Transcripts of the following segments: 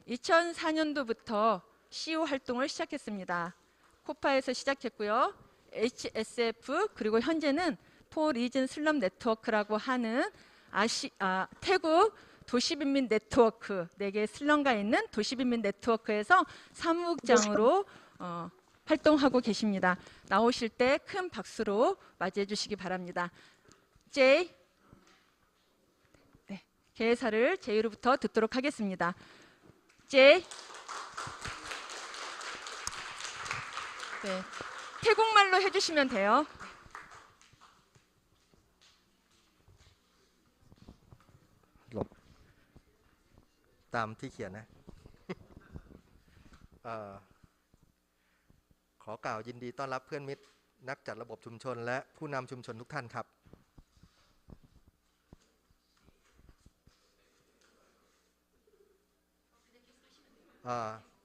2004년도부터 CO 활동을 시작했습니다. 코파에서 시작했고요. HSF 그리고 현재는 포 리즌 슬럼 네트워크라고 하는 태국 도시빈민 네트워크 4개의 슬럼가 있는 도시빈민 네트워크에서 사무국장으로 활동하고 계십니다. 나오실 때 큰 박수로 맞이해 주시기 바랍니다. J. 네, 개사를 J로부터 듣도록 하겠습니다. J. 네, 태국말로 해주시면 돼요.ตามที่เขียนนะ ขอกล่าวยินดีต้อนรับเพื่อนมิตรนักจัดระบบชุมชนและผู้นำชุมชนทุกท่านครับ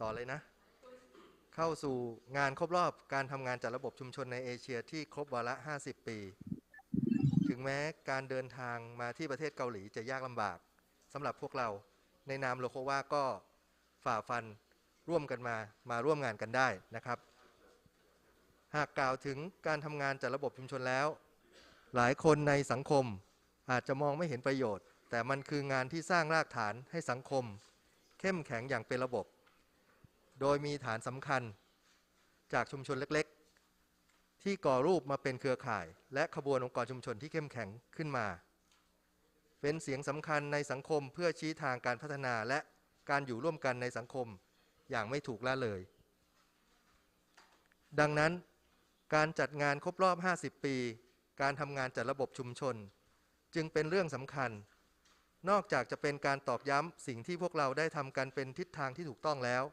ต่อเลยนะเข้าสู่งานครบรอบการทำงานจัดระบบชุมชนในเอเชียที่ครบวาระ50 ปีถึงแม้การเดินทางมาที่ประเทศเกาหลีจะยากลำบากสำหรับพวกเราในนามโลโควาก็ฝ่าฟันร่วมกันมาร่วมงานกันได้นะครับหากกล่าวถึงการทำงานจัดระบบชุมชนแล้วหลายคนในสังคมอาจจะมองไม่เห็นประโยชน์แต่มันคืองานที่สร้างรากฐานให้สังคมเข้มแข็งอย่างเป็นระบบโดยมีฐานสำคัญจากชุมชนเล็กๆที่ก่อรูปมาเป็นเครือข่ายและขบวนองค์กรชุมชนที่เข้มแข็งขึ้นมาเป็นเสียงสำคัญในสังคมเพื่อชี้ทางการพัฒนาและการอยู่ร่วมกันในสังคมอย่างไม่ถูกละเลยดังนั้นการจัดงานครบรอบ50 ปีการทำงานจัดระบบชุมชนจึงเป็นเรื่องสำคัญนอกจากจะเป็นการตอกย้ำสิ่งที่พวกเราได้ทำกันเป็นทิศทางที่ถูกต้องแล้ว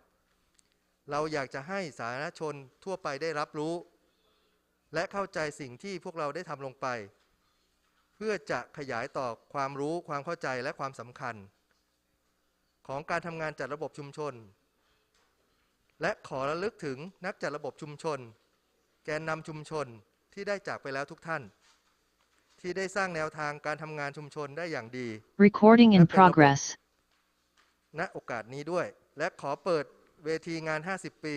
เราอยากจะให้สาธารณชนทั่วไปได้รับรู้และเข้าใจสิ่งที่พวกเราได้ทำลงไปเพื่อจะขยายต่อความรู้ความเข้าใจและความสำคัญของการทำงานจัดระบบชุมชนและขอระลึกถึงนักจัดระบบชุมชนแกนนำชุมชนที่ได้จากไปแล้วทุกท่านที่ได้สร้างแนวทางการทำงานชุมชนได้อย่างดี Recording in progress ณโอกาสนี้ด้วยและขอเปิดเวทีงาน50 ปี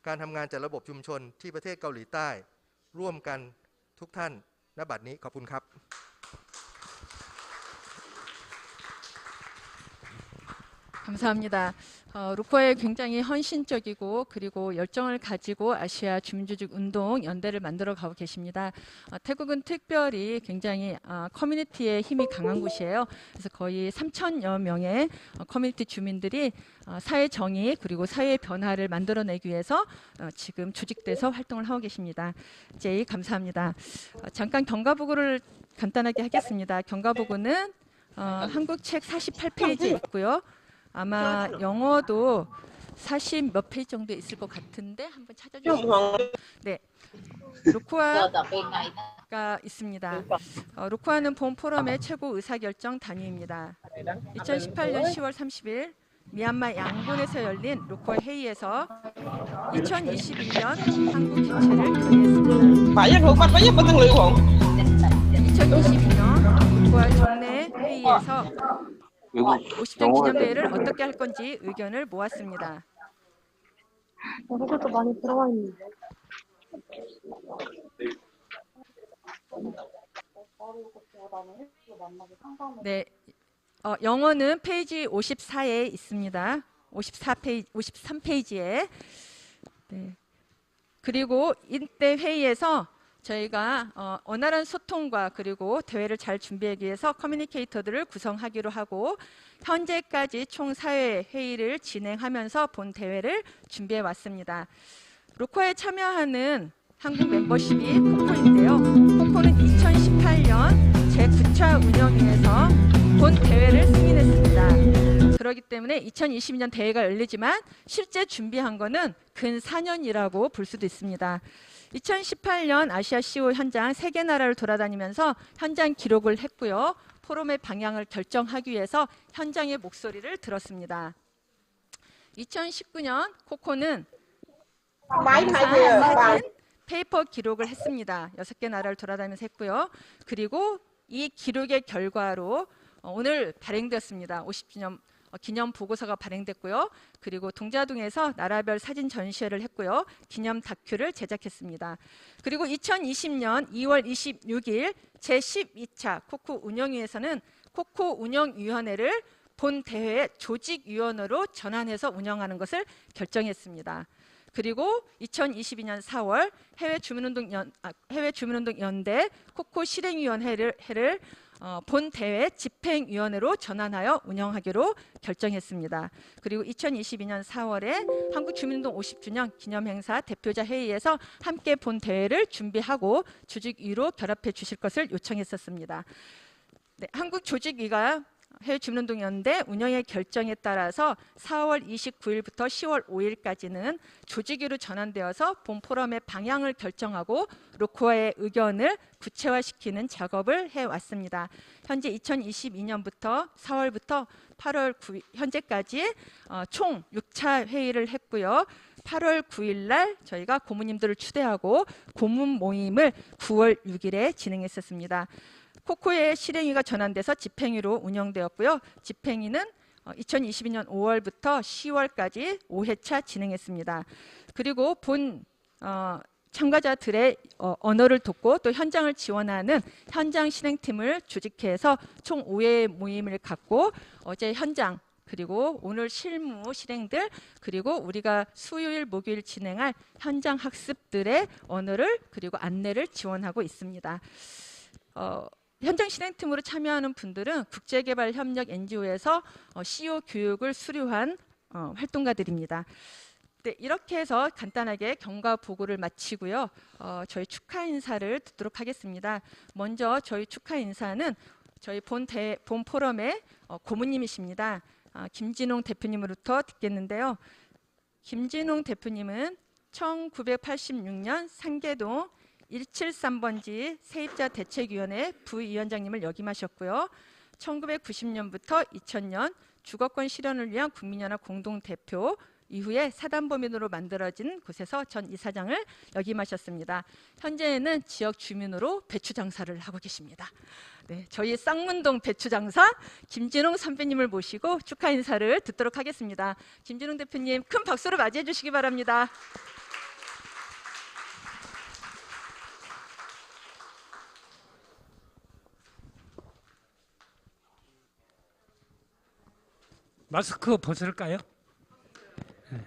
การทำงานจัดระบบชุมชนที่ประเทศเกาหลีใต้ร่วมกันทุกท่านณบัดนี้ขอบคุณครับ 감사합니다. 루코에 굉장히 헌신적이고 그리고 열정을 가지고 아시아 주민조직 운동 연대를 만들어 가고 계십니다. 태국은 특별히 굉장히 커뮤니티의 힘이 강한 곳이에요. 그래서 거의 3,000여 명의 커뮤니티 주민들이 사회 정의 그리고 사회 변화를 만들어내기 위해서 지금 조직돼서 활동을 하고 계십니다. 제이 감사합니다. 잠깐 경과보고를 간단하게 하겠습니다. 경과보고는 한국 책 48페이지에 있고요. 아마 영어도 40 몇 페이지 정도 있을 것 같은데 한번 찾아주시면. 네, 루코아가 있습니다. 루코아는 본 포럼의 최고 의사결정 단위입니다. 2018년 10월 30일 미얀마 양곤에서 열린 루코아 회의에서 2021년 한국 개최를 결의했습니다. 2022년 루코아 정례 회의에서 50년 기념대회를 어떻게 할 건지 의견을 모았습니다. 여기서도 많이 들어와 있는데. 네, 영어는 페이지 54에 있습니다. 53페이지에. 네. 그리고 이때 회의에서 저희가 원활한 소통과 그리고 대회를 잘 준비하기 위해서 커뮤니케이터들을 구성하기로 하고 현재까지 총 4회 회의를 진행하면서 본 대회를 준비해 왔습니다. 루코에 참여하는 한국 멤버십이 코코인데요. 코코는 2018년 제9차 운영회에서 본 대회를 승인했습니다. 그렇기 때문에 2022년 대회가 열리지만 실제 준비한 거는 근 4년이라고 볼 수도 있습니다. 2018년 아시아 CO 현장 3개 나라를 돌아다니면서 현장 기록을 했고요. 포럼의 방향을 결정하기 위해서 현장의 목소리를 들었습니다. 2019년 코코는 사진, 페이퍼 기록을 했습니다. 6개 나라를 돌아다니면서 했고요. 그리고 이 기록의 결과로 오늘 발행되었습니다. 50주년 기념 보고서가 발행됐고요. 그리고 동자동에서 나라별 사진 전시회를 했고요. 기념 다큐를 제작했습니다. 그리고 2020년 2월 26일 제12차 코코 운영위에서는 코코 운영위원회를 본 대회 조직위원회로 전환해서 운영하는 것을 결정했습니다. 그리고 2022년 4월 해외주민운동연대 코코 실행위원회를 본 대회 집행위원회로 전환하여 운영하기로 결정했습니다. 그리고 2022년 4월에 한국주민운동 50주년 기념행사 대표자 회의에서 함께 본 대회를 준비하고 조직위로 결합해 주실 것을 요청했었습니다. 네, 한국조직위가 해외주민운동연대 운영의 결정에 따라서 4월 29일부터 10월 5일까지는 조직위로 전환되어서 본 포럼의 방향을 결정하고 로코와의 의견을 구체화시키는 작업을 해왔습니다. 현재 2022년부터 4월부터 8월 9일 현재까지 총 6차 회의를 했고요. 8월 9일 날 저희가 고모님들을 초대하고 고문 모임을 9월 6일에 진행했었습니다. 코코의 실행위가 전환돼서 집행위로 운영되었고요. 집행위는 2022년 5월부터 10월까지 5회차 진행했습니다. 그리고 본 참가자들의 언어를 돕고 또 현장을 지원하는 현장 실행팀을 조직해서 총 5회 모임을 갖고 어제 현장 그리고 오늘 실무 실행들 그리고 우리가 수요일 목요일 진행할 현장 학습들의 언어를 그리고 안내를 지원하고 있습니다. 현장 실행팀으로 참여하는 분들은 국제개발협력 NGO에서 CO 교육을 수료한 활동가들입니다. 네, 이렇게 해서 간단하게 경과 보고를 마치고요. 저희 축하 인사를 듣도록 하겠습니다. 먼저 저희 축하 인사는 저희 본 포럼의 고모님이십니다. 김진홍 대표님으로부터 듣겠는데요. 김진홍 대표님은 1986년 상계동 173번지 세입자 대책위원회 부위원장님을 역임하셨고요. 1990년부터 2000년 주거권 실현을 위한 국민연합 공동대표 이후에 사단법인으로 만들어진 곳에서 전 이사장을 역임하셨습니다. 현재는 지역 주민으로 배추 장사를 하고 계십니다. 네, 저희 쌍문동 배추 장사 김진홍 선배님을 모시고 축하 인사를 듣도록 하겠습니다. 김진홍 대표님 큰 박수로 맞이해 주시기 바랍니다. 마스크 벗을까요? 네.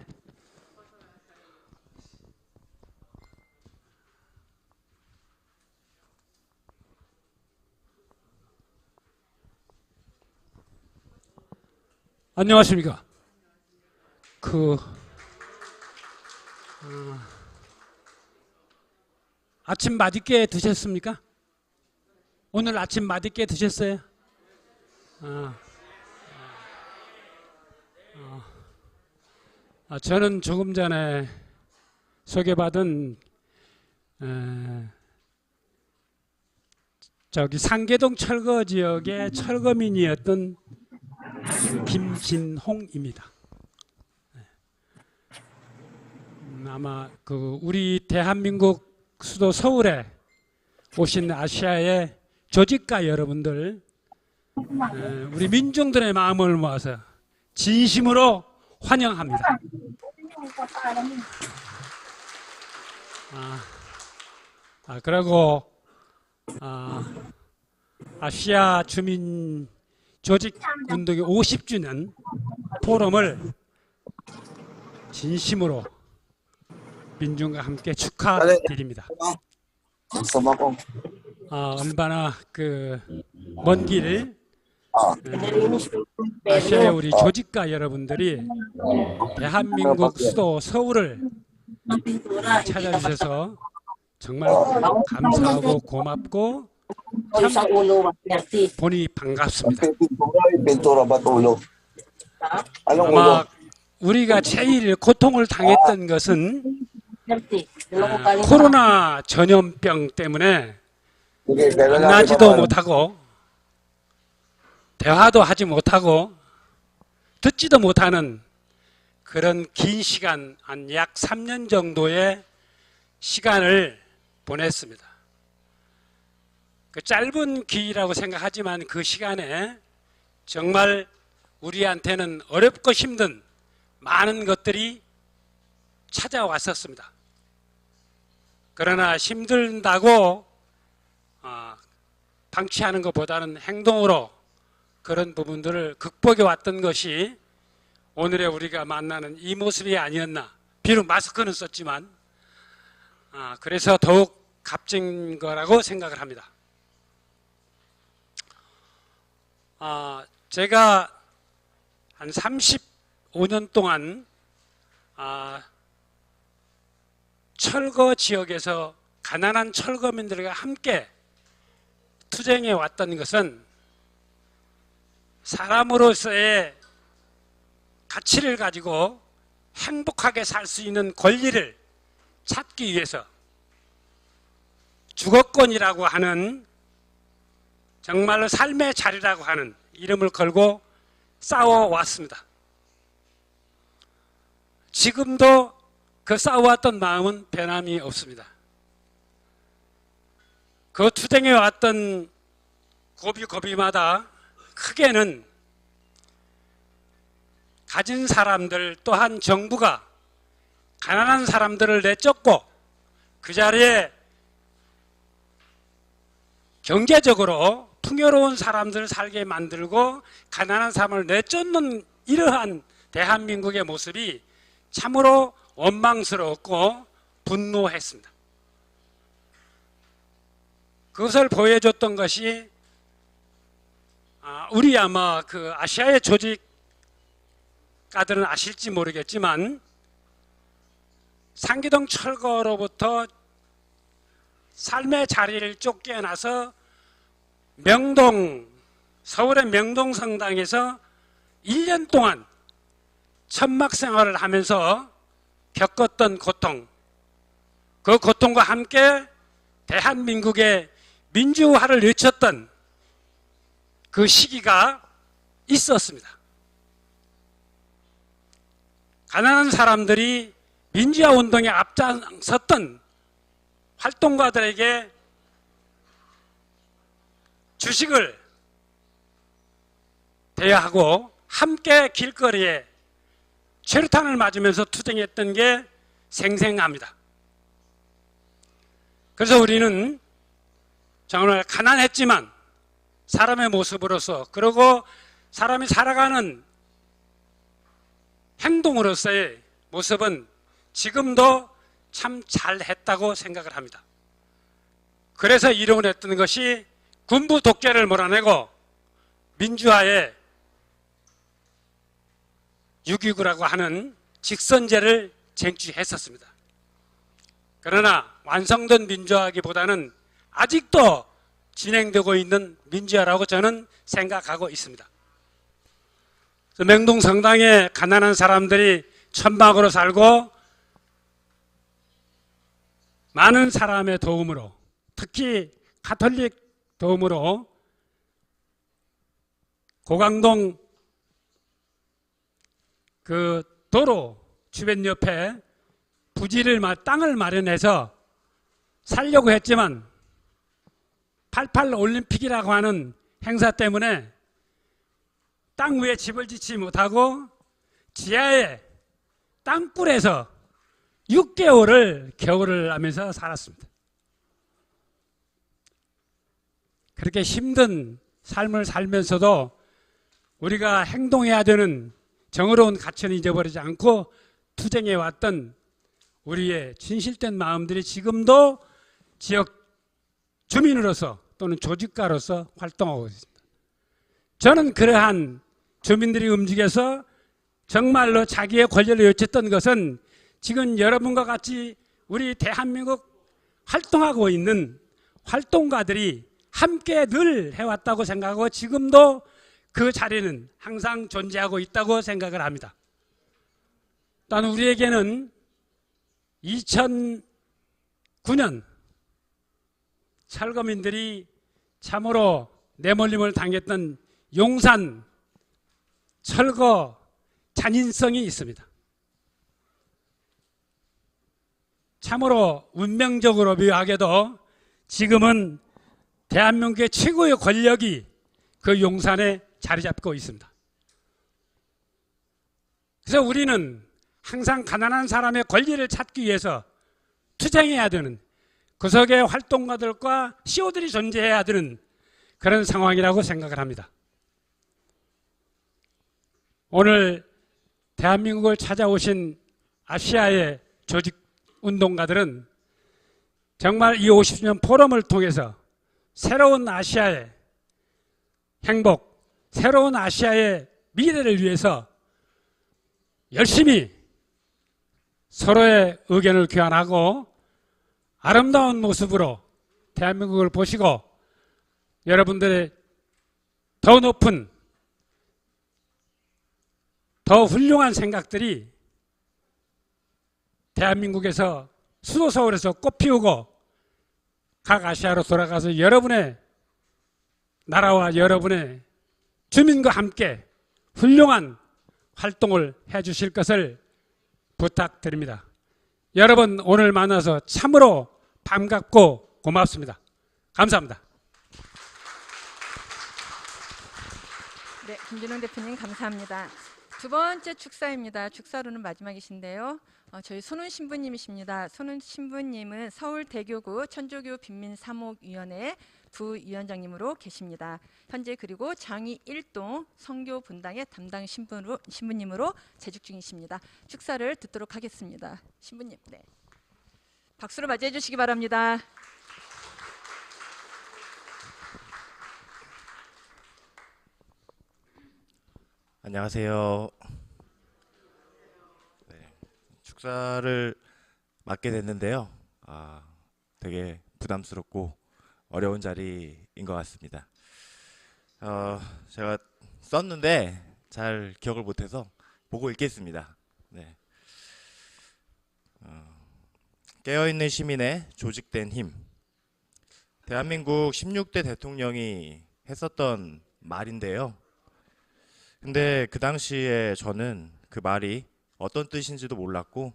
안녕하십니까? 아침 맛있게 드셨습니까? 오늘 아침 맛있게 드셨어요? 저는 조금 전에 소개받은 저기 상계동 철거 지역의 철거민이었던 김진홍입니다. 아마 우리 대한민국 수도 서울에 오신 아시아의 조직가 여러분들, 우리 민중들의 마음을 모아서 진심으로 환영합니다. 그리고 아시아 주민 조직 운동의 50주년 포럼을 진심으로 민중과 함께 축하드립니다. 얼마나 먼 길 아시아의 우리 조직가 여러분들이 대한민국 수도 서울을 찾아주셔서 정말 감사하고 고맙고 참 보니 반갑습니다. 아마 우리가 제일 고통을 당했던 것은 코로나 전염병 때문에 만나지도 못하고 대화도 하지 못하고 듣지도 못하는 그런 긴 시간, 한 약 3년 정도의 시간을 보냈습니다. 그 짧은 기회라고 생각하지만 그 시간에 정말 우리한테는 어렵고 힘든 많은 것들이 찾아왔었습니다. 그러나 힘들다고 방치하는 것보다는 행동으로 그런 부분들을 극복해 왔던 것이 오늘의 우리가 만나는 이 모습이 아니었나. 비록 마스크는 썼지만 그래서 더욱 값진 거라고 생각을 합니다. 제가 한 35년 동안 철거 지역에서 가난한 철거민들과 함께 투쟁해 왔던 것은 사람으로서의 가치를 가지고 행복하게 살 수 있는 권리를 찾기 위해서 주거권이라고 하는 정말로 삶의 자리라고 하는 이름을 걸고 싸워왔습니다. 지금도 그 싸워왔던 마음은 변함이 없습니다. 그 투쟁해 왔던 고비고비마다 크게는 가진 사람들 또한 정부가 가난한 사람들을 내쫓고 그 자리에 경제적으로 풍요로운 사람들을 살게 만들고 가난한 사람을 내쫓는 이러한 대한민국의 모습이 참으로 원망스러웠고 분노했습니다. 그것을 보여줬던 것이 우리 아마 그 아시아의 조직가들은 아실지 모르겠지만 상기동 철거로부터 삶의 자리를 쫓겨나서 서울의 명동 성당에서 1년 동안 천막 생활을 하면서 겪었던 고통, 그 고통과 함께 대한민국의 민주화를 외쳤던 그 시기가 있었습니다. 가난한 사람들이 민주화 운동에 앞장섰던 활동가들에게 주식을 대여하고 함께 길거리에 최루탄을 맞으면서 투쟁했던 게 생생합니다. 그래서 우리는 정말 가난했지만 사람의 모습으로서 그리고 사람이 살아가는 행동으로서의 모습은 지금도 참 잘했다고 생각을 합니다. 그래서 이뤄 냈던 것이 군부 독재를 몰아내고 민주화의 6.29라고 하는 직선제를 쟁취했었습니다. 그러나 완성된 민주화기보다는 아직도 진행되고 있는 민주화라고 저는 생각하고 있습니다. 명동 성당에 가난한 사람들이 천막으로 살고 많은 사람의 도움으로, 특히 가톨릭 도움으로 고강동 그 도로 주변 옆에 부지를 땅을 마련해서 살려고 했지만 88 올림픽이라고 하는 행사 때문에 땅 위에 집을 짓지 못하고 지하에 땅굴에서 6개월을 겨울을 하면서 살았습니다. 그렇게 힘든 삶을 살면서도 우리가 행동해야 되는 정의로운 가치는 잊어버리지 않고 투쟁해 왔던 우리의 진실된 마음들이 지금도 지역 주민으로서 또는 조직가로서 활동하고 있습니다. 저는 그러한 주민들이 움직여서 정말로 자기의 권리를 외쳤던 것은 지금 여러분과 같이 우리 대한민국 활동하고 있는 활동가들이 함께 늘 해왔다고 생각하고 지금도 그 자리는 항상 존재하고 있다고 생각을 합니다. 또한 우리에게는 2009년 철거민들이 참으로 내몰림을 당했던 용산 철거 잔인성이 있습니다. 참으로 운명적으로 묘하게도 지금은 대한민국의 최고의 권력이 그 용산에 자리 잡고 있습니다. 그래서 우리는 항상 가난한 사람의 권리를 찾기 위해서 투쟁해야 되는, 그 속에 활동가들과 CEO들이 존재해야 되는 그런 상황이라고 생각을 합니다. 오늘 대한민국을 찾아오신 아시아의 조직 운동가들은 정말 이 50주년 포럼을 통해서 새로운 아시아의 행복, 새로운 아시아의 미래를 위해서 열심히 서로의 의견을 교환하고 아름다운 모습으로 대한민국을 보시고 여러분들의 더 높은, 더 훌륭한 생각들이 대한민국에서 수도 서울에서 꽃피우고 각 아시아로 돌아가서 여러분의 나라와 여러분의 주민과 함께 훌륭한 활동을 해 주실 것을 부탁드립니다. 여러분 오늘 만나서 참으로 반갑고 고맙습니다. 감사합니다. 네, 김준영 대표님 감사합니다. 두 번째 축사입니다. 축사로는 마지막이신데요. 저희 손은 신부님이십니다. 손은 신부님은 서울대교구 천주교 빈민사목위원회 부위원장님으로 계십니다. 현재 그리고 장위 1동 선교 분당의 담당 신부님으로 재직 중이십니다. 축사를 듣도록 하겠습니다. 신부님, 네. 박수로 맞이해 주시기 바랍니다. 안녕하세요. 네, 축사를 맡게 됐는데요. 되게 부담스럽고 어려운 자리인 것 같습니다. 제가 썼는데 잘 기억을 못해서 보고 읽겠습니다. 네. 깨어있는 시민의 조직된 힘. 대한민국 16대 대통령이 했었던 말인데요. 근데 그 당시에 저는 그 말이 어떤 뜻인지도 몰랐고,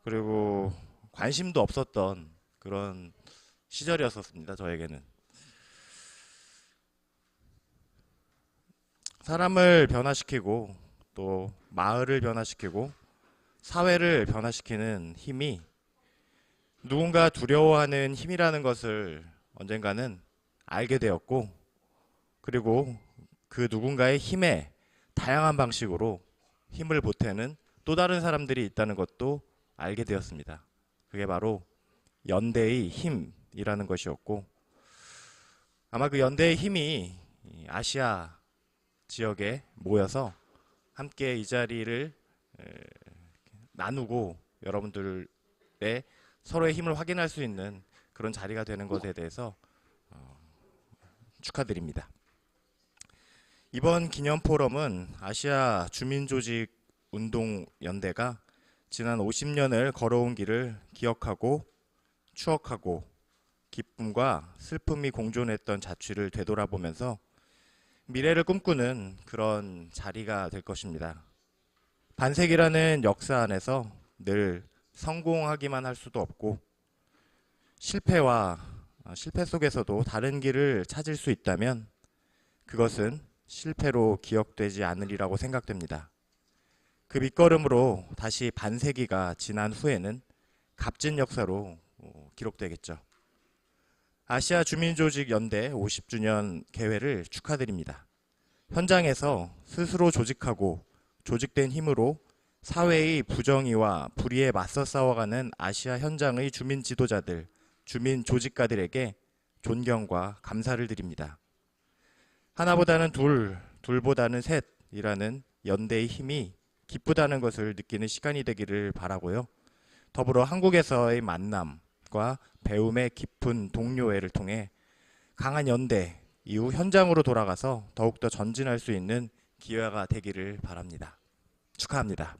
그리고 관심도 없었던 그런 시절이었습니다. 저에게는. 사람을 변화시키고 또 마을을 변화시키고 사회를 변화시키는 힘이 누군가 두려워하는 힘이라는 것을 언젠가는 알게 되었고, 그리고 그 누군가의 힘에 다양한 방식으로 힘을 보태는 또 다른 사람들이 있다는 것도 알게 되었습니다. 그게 바로 연대의 힘이라는 것이었고, 아마 그 연대의 힘이 아시아 지역에 모여서 함께 이 자리를 나누고 여러분들의 서로의 힘을 확인할 수 있는 그런 자리가 되는 것에 대해서 축하드립니다. 이번 기념 포럼은 아시아 주민조직운동연대가 지난 50년을 걸어온 길을 기억하고 추억하고 기쁨과 슬픔이 공존했던 자취를 되돌아보면서 미래를 꿈꾸는 그런 자리가 될 것입니다. 반세기라는 역사 안에서 늘 성공하기만 할 수도 없고 실패 속에서도 다른 길을 찾을 수 있다면 그것은 실패로 기억되지 않으리라고 생각됩니다. 그 밑거름으로 다시 반세기가 지난 후에는 값진 역사로 기록되겠죠. 아시아 주민조직 연대 50주년 개회를 축하드립니다. 현장에서 스스로 조직하고 조직된 힘으로 사회의 부정의와 불의에 맞서 싸워가는 아시아 현장의 주민 지도자들, 주민 조직가들에게 존경과 감사를 드립니다. 하나보다는 둘, 둘보다는 셋이라는 연대의 힘이 기쁘다는 것을 느끼는 시간이 되기를 바라고요. 더불어 한국에서의 만남과 배움의 깊은 동료애를 통해 강한 연대 이후 현장으로 돌아가서 더욱더 전진할 수 있는 기회가 되기를 바랍니다. 축하합니다.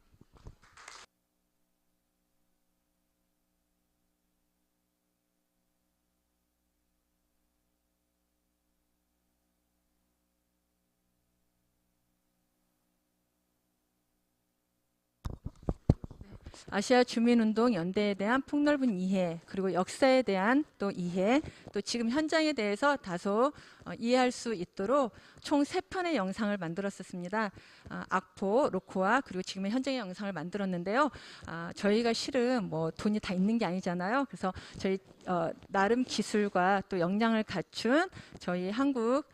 아시아 주민운동연대에 대한 폭넓은 이해, 그리고 역사에 대한 또 이해, 또 지금 현장에 대해서 다소 이해할 수 있도록 총 3편의 영상을 만들었었습니다. 악포, 로코와 그리고 지금의 현장의 영상을 만들었는데요. 저희가 실은 뭐 돈이 다 있는 게 아니잖아요. 그래서 저희 나름 기술과 또 역량을 갖춘 저희 한국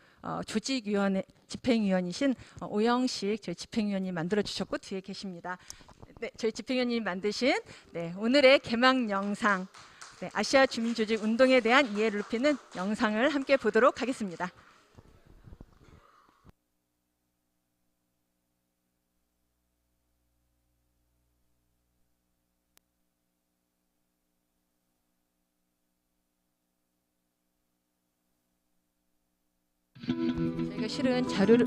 조직위원회 집행위원이신 오영식 저희 집행위원이 만들어 주셨고 뒤에 계십니다. 네, 저희 집행위원님이 만드신 오늘의 개막 영상, 아시아 주민조직 운동에 대한 이해를 높이는 영상을 함께 보도록 하겠습니다. 저희가 실은 자료를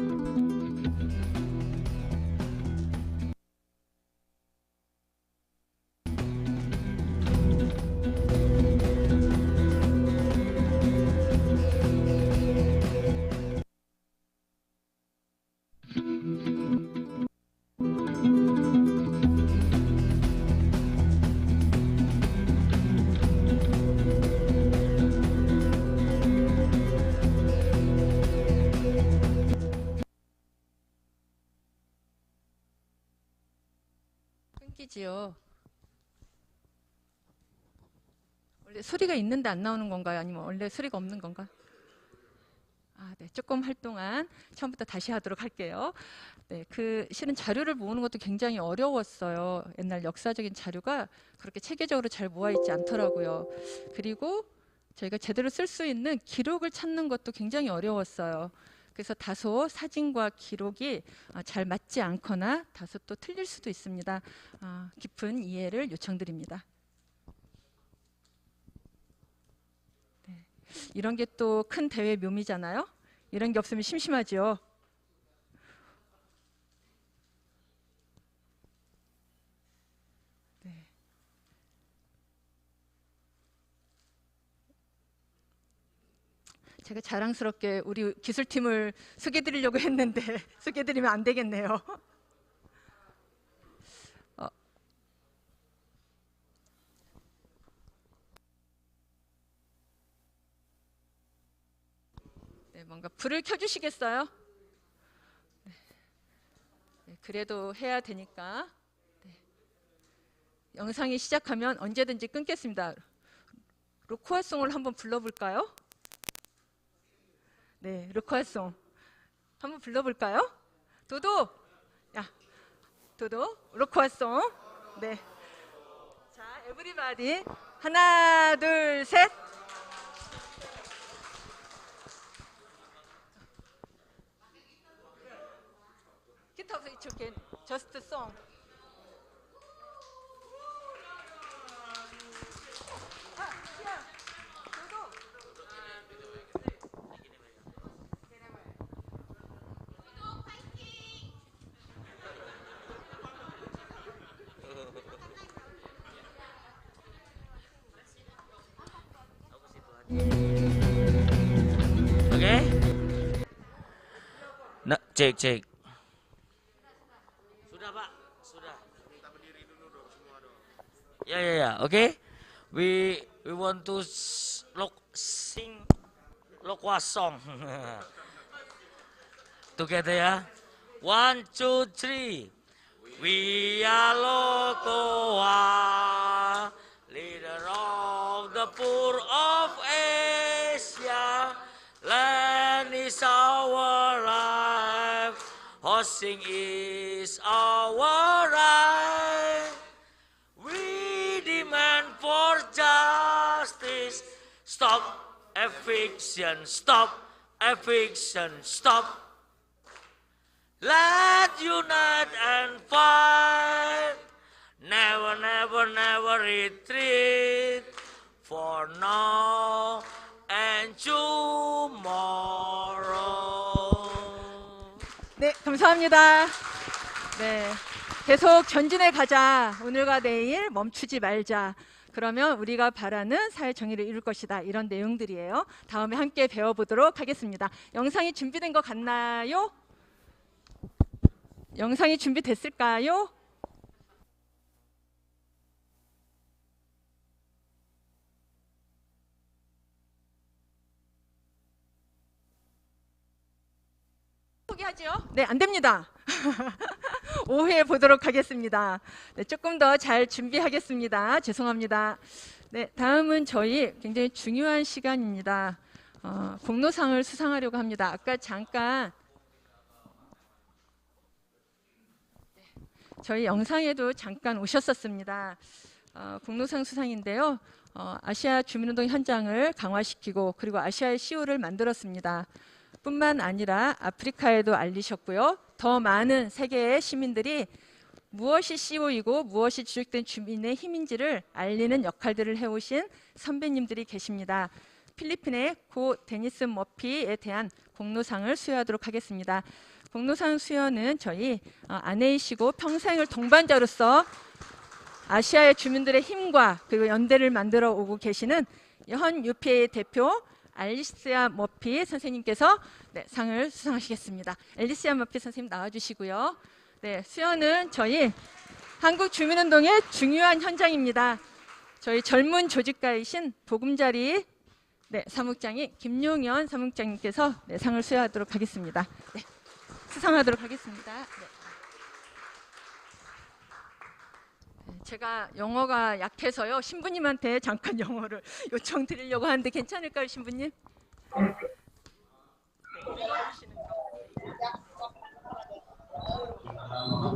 끊기지요. 원래 소리가 있는데 안 나오는 건가요? 아니면 원래 소리가 없는 건가? 네, 조금 할 동안 처음부터 다시 하도록 할게요. 네, 실은 자료를 모으는 것도 굉장히 어려웠어요. 옛날 역사적인 자료가 그렇게 체계적으로 잘 모아 있지 않더라고요. 그리고 저희가 제대로 쓸 수 있는 기록을 찾는 것도 굉장히 어려웠어요. 그래서 다소 사진과 기록이 잘 맞지 않거나 다소 또 틀릴 수도 있습니다. 깊은 이해를 요청드립니다. 네. 이런 게 또 큰 대회 묘미잖아요. 이런 게 없으면 심심하죠. 네. 제가 자랑스럽게 우리 기술팀을 소개해드리려고 했는데 소개해드리면 안 되겠네요. 네, 뭔가 불을 켜주시겠어요? 네, 그래도 해야 되니까. 네. 영상이 시작하면 언제든지 끊겠습니다. 로코아송을 한번 불러볼까요? 네, 로코아송 한번 불러볼까요? 도도, 야, 도도, 로코아송. 네, 자, 에브리바디 하나, 둘, 셋. Kita it's okay, just the song. Okay. Nah, cek. Sudah, Pak. Sudah. Ya. Okay. We want to sing lokwa song. Together ya. 1, 2, 3. We are Lokoa, leader of the poor of Asia. Land is our life, hosting is our right. We demand for justice. Stop eviction, stop eviction, stop. Let's unite and fight. Never, never, never retreat. For now and tomorrow. 네, 감사합니다. 네, 계속 전진해 가자. 오늘과 내일 멈추지 말자. 그러면 우리가 바라는 사회 정의를 이룰 것이다. 이런 내용들이에요. 다음에 함께 배워보도록 하겠습니다. 영상이 준비된 것 같나요? 영상이 준비됐을까요? 포기하죠? 네, 안 됩니다. 오후에 보도록 하겠습니다. 네, 조금 더 잘 준비하겠습니다. 죄송합니다. 네, 다음은 저희 굉장히 중요한 시간입니다. 공로상을 수상하려고 합니다. 아까 잠깐 저희 영상에도 잠깐 오셨었습니다. 공로상 수상인데요. 아시아 주민운동 현장을 강화시키고 그리고 아시아의 CO를 만들었습니다. 뿐만 아니라 아프리카에도 알리셨고요. 더 많은 세계의 시민들이 무엇이 CO이고 무엇이 주축된 주민의 힘인지를 알리는 역할들을 해오신 선배님들이 계십니다. 필리핀의 고 데니스 머피에 대한 공로상을 수여하도록 하겠습니다. 공로상 수여는 저희 아내이시고 평생을 동반자로서 아시아의 주민들의 힘과 그리고 연대를 만들어 오고 계시는 현 UPA 대표 알리시아 머피 선생님께서 네, 상을 수상하시겠습니다. 알리시아 머피 선생님 나와주시고요. 네, 수여는 저희 한국 주민운동의 중요한 현장입니다. 저희 젊은 조직가이신 보금자리 네, 사무장인 김용현 사무장님께서 네, 상을 수여하도록 하겠습니다. 네, 수상하도록 하겠습니다. 네. 제가 영어가 약해서요. 신부님한테 잠깐 영어를 요청드리려고 하는데 괜찮을까요, 신부님?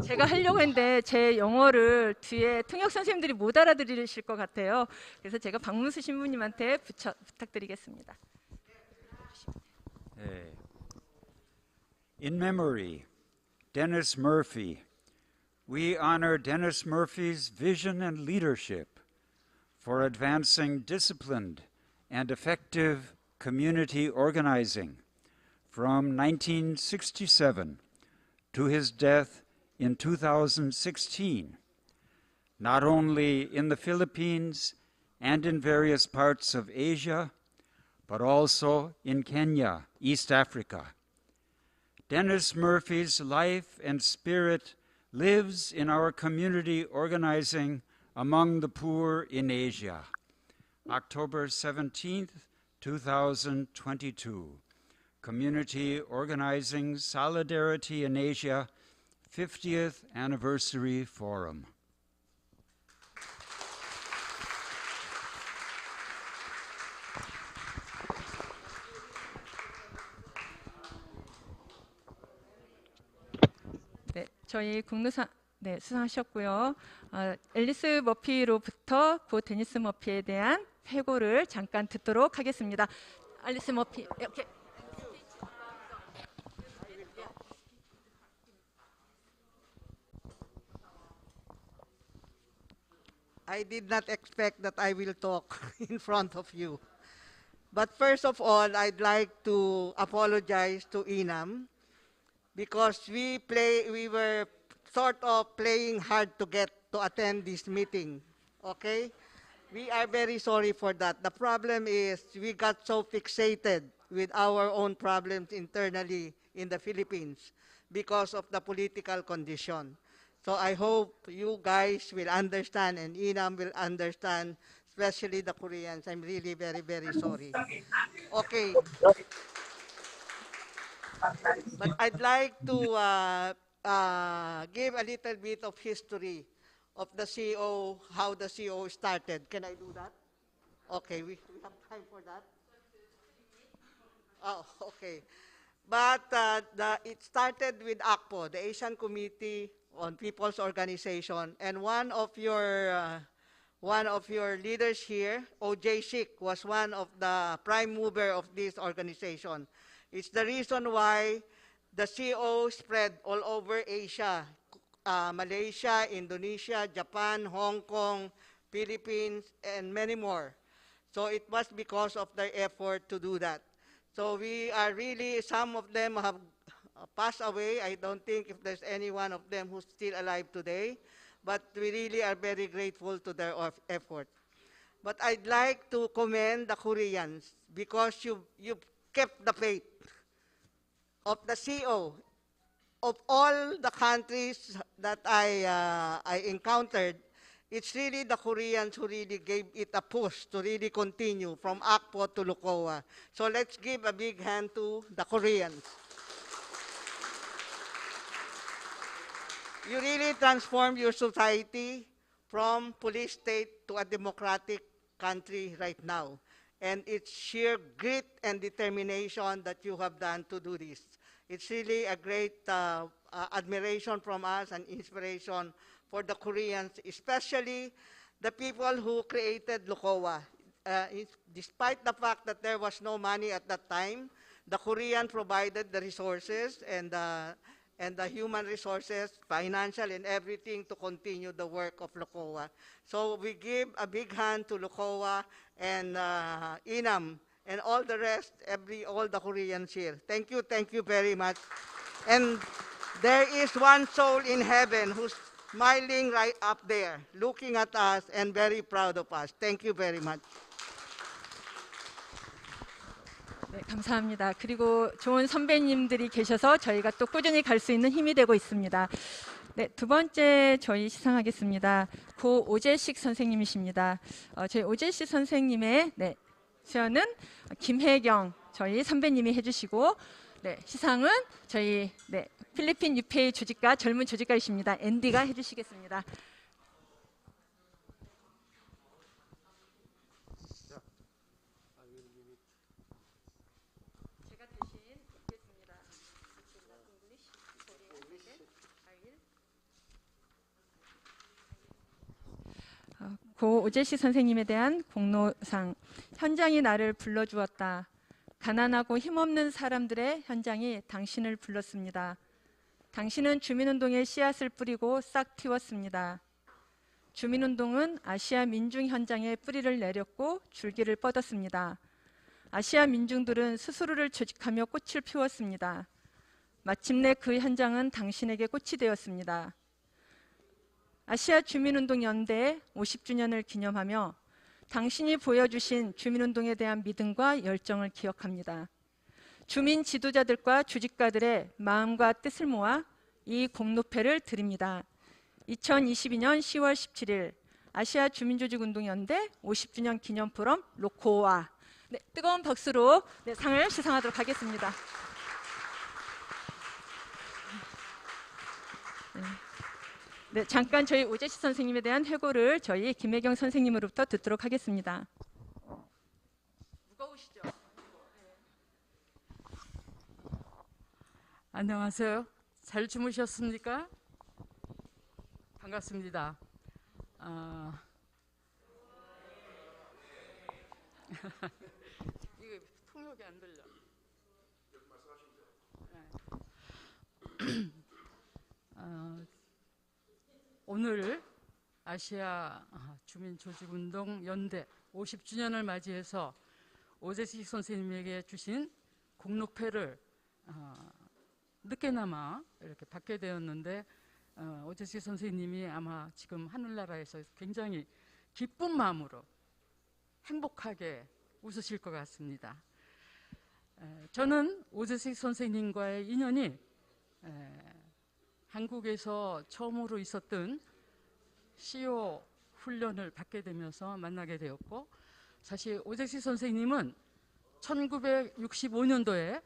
제가 하려고 했는데 제 영어를 뒤에 통역 선생님들이 못 알아들으실 것 같아요. 그래서 제가 박문수 신부님한테 부탁드리겠습니다. In memory, Dennis Murphy. We honor Dennis Murphy's vision and leadership for advancing disciplined and effective community organizing from 1967 to his death in 2016, not only in the Philippines and in various parts of Asia, but also in Kenya, East Africa. Dennis Murphy's life and spirit lives in our community organizing among the poor in Asia. October 17th, 2022. Community Organizing Solidarity in Asia 50th Anniversary Forum. 네, 저희 공로상 네, 수상하셨고요. 앨리스 머피로부터 고 데니스 머피에 대한 회고를 잠깐 듣도록 하겠습니다. 앨리스 머피 이렇게. I did not expect that I will talk in front of you. But first of all, I'd like to apologize to Inam because we were sort of playing hard to get to attend this meeting, okay? We are very sorry for that. The problem is we got so fixated with our own problems internally in the Philippines because of the political condition. So I hope you guys will understand and Inam will understand, especially the Koreans. I'm really very, very sorry. Okay. But I'd like to give a little bit of history of the CO, how the CO started. Can I do that? Okay, we have time for that? Oh, okay. But it started with ACPO, the Asian Committee on People's Organization, and one of your leaders here, O.J. Sik, was one of the prime mover of this organization. It's the reason why the CO spread all over Asia, Malaysia, Indonesia, Japan, Hong Kong, Philippines, and many more. So it was because of their effort to do that. So we are really, some of them have passed away. I don't think if there's any one of them who's still alive today, but we really are very grateful to their effort. But I'd like to commend the Koreans because you kept the faith of the CO. Of all the countries that I encountered, it's really the Koreans who really gave it a push to really continue from ACPO to LUCOA. So let's give a big hand to the Koreans. you really transformed your society from police state to a democratic country right now. And it's sheer grit and determination that you have done to do this. It's really a great admiration from us and inspiration for the Koreans, especially the people who created LUCOA. Despite the fact that there was no money at that time, the Korean provided the resources and the human resources, financial and everything to continue the work of LUCOA. So we give a big hand to LUCOA and INAM and all the rest, all the Koreans here. Thank you very much. And there is one soul in heaven who's smiling right up there, looking at us and very proud of us. Thank you very much. 네, 감사합니다. 그리고 좋은 선배님들이 계셔서 저희가 또 꾸준히 갈 수 있는 힘이 되고 있습니다. 네, 두 번째 저희 시상하겠습니다. 고 오재식 선생님이십니다. 저희 오재식 선생님의 수연은 김혜경 저희 선배님이 해주시고, 시상은 저희 필리핀 유페이 조직가 젊은 조직가이십니다. 앤디가 해주시겠습니다. 제가 대신 읽겠습니다. 고 오재식 선생님에 대한 공로상. 현장이 나를 불러주었다. 가난하고 힘없는 사람들의 현장이 당신을 불렀습니다. 당신은 주민운동의 씨앗을 뿌리고 싹 틔웠습니다. 주민운동은 아시아 민중 현장에 뿌리를 내렸고 줄기를 뻗었습니다. 아시아 민중들은 스스로를 조직하며 꽃을 피웠습니다. 마침내 그 현장은 당신에게 꽃이 되었습니다. 아시아 주민운동연대 50주년을 기념하며 당신이 보여주신 주민운동에 대한 믿음과 열정을 기억합니다. 주민 지도자들과 조직가들의 마음과 뜻을 모아 이 공로패를 드립니다. 2022년 10월 17일 아시아 주민조직운동연대 50주년 기념 포럼 로코와. 뜨거운 박수로 상을 시상하도록 하겠습니다. 잠깐 저희 오재식 선생님에 대한 회고를 저희 김혜경 선생님으로부터 듣도록 하겠습니다. 무거우시죠? 안녕하세요. 잘 주무셨습니까? 반갑습니다. 이거 통역이 안 들려. 오늘 아시아 주민조직운동 연대 50주년을 맞이해서 오재식 선생님에게 주신 공로패를 늦게나마 이렇게 받게 되었는데, 오재식 선생님이 아마 지금 하늘나라에서 굉장히 기쁜 마음으로 행복하게 웃으실 것 같습니다. 저는 오재식 선생님과의 인연이 한국에서 처음으로 있었던 CO 훈련을 받게 되면서 만나게 되었고, 사실 오재식 선생님은 1965년도에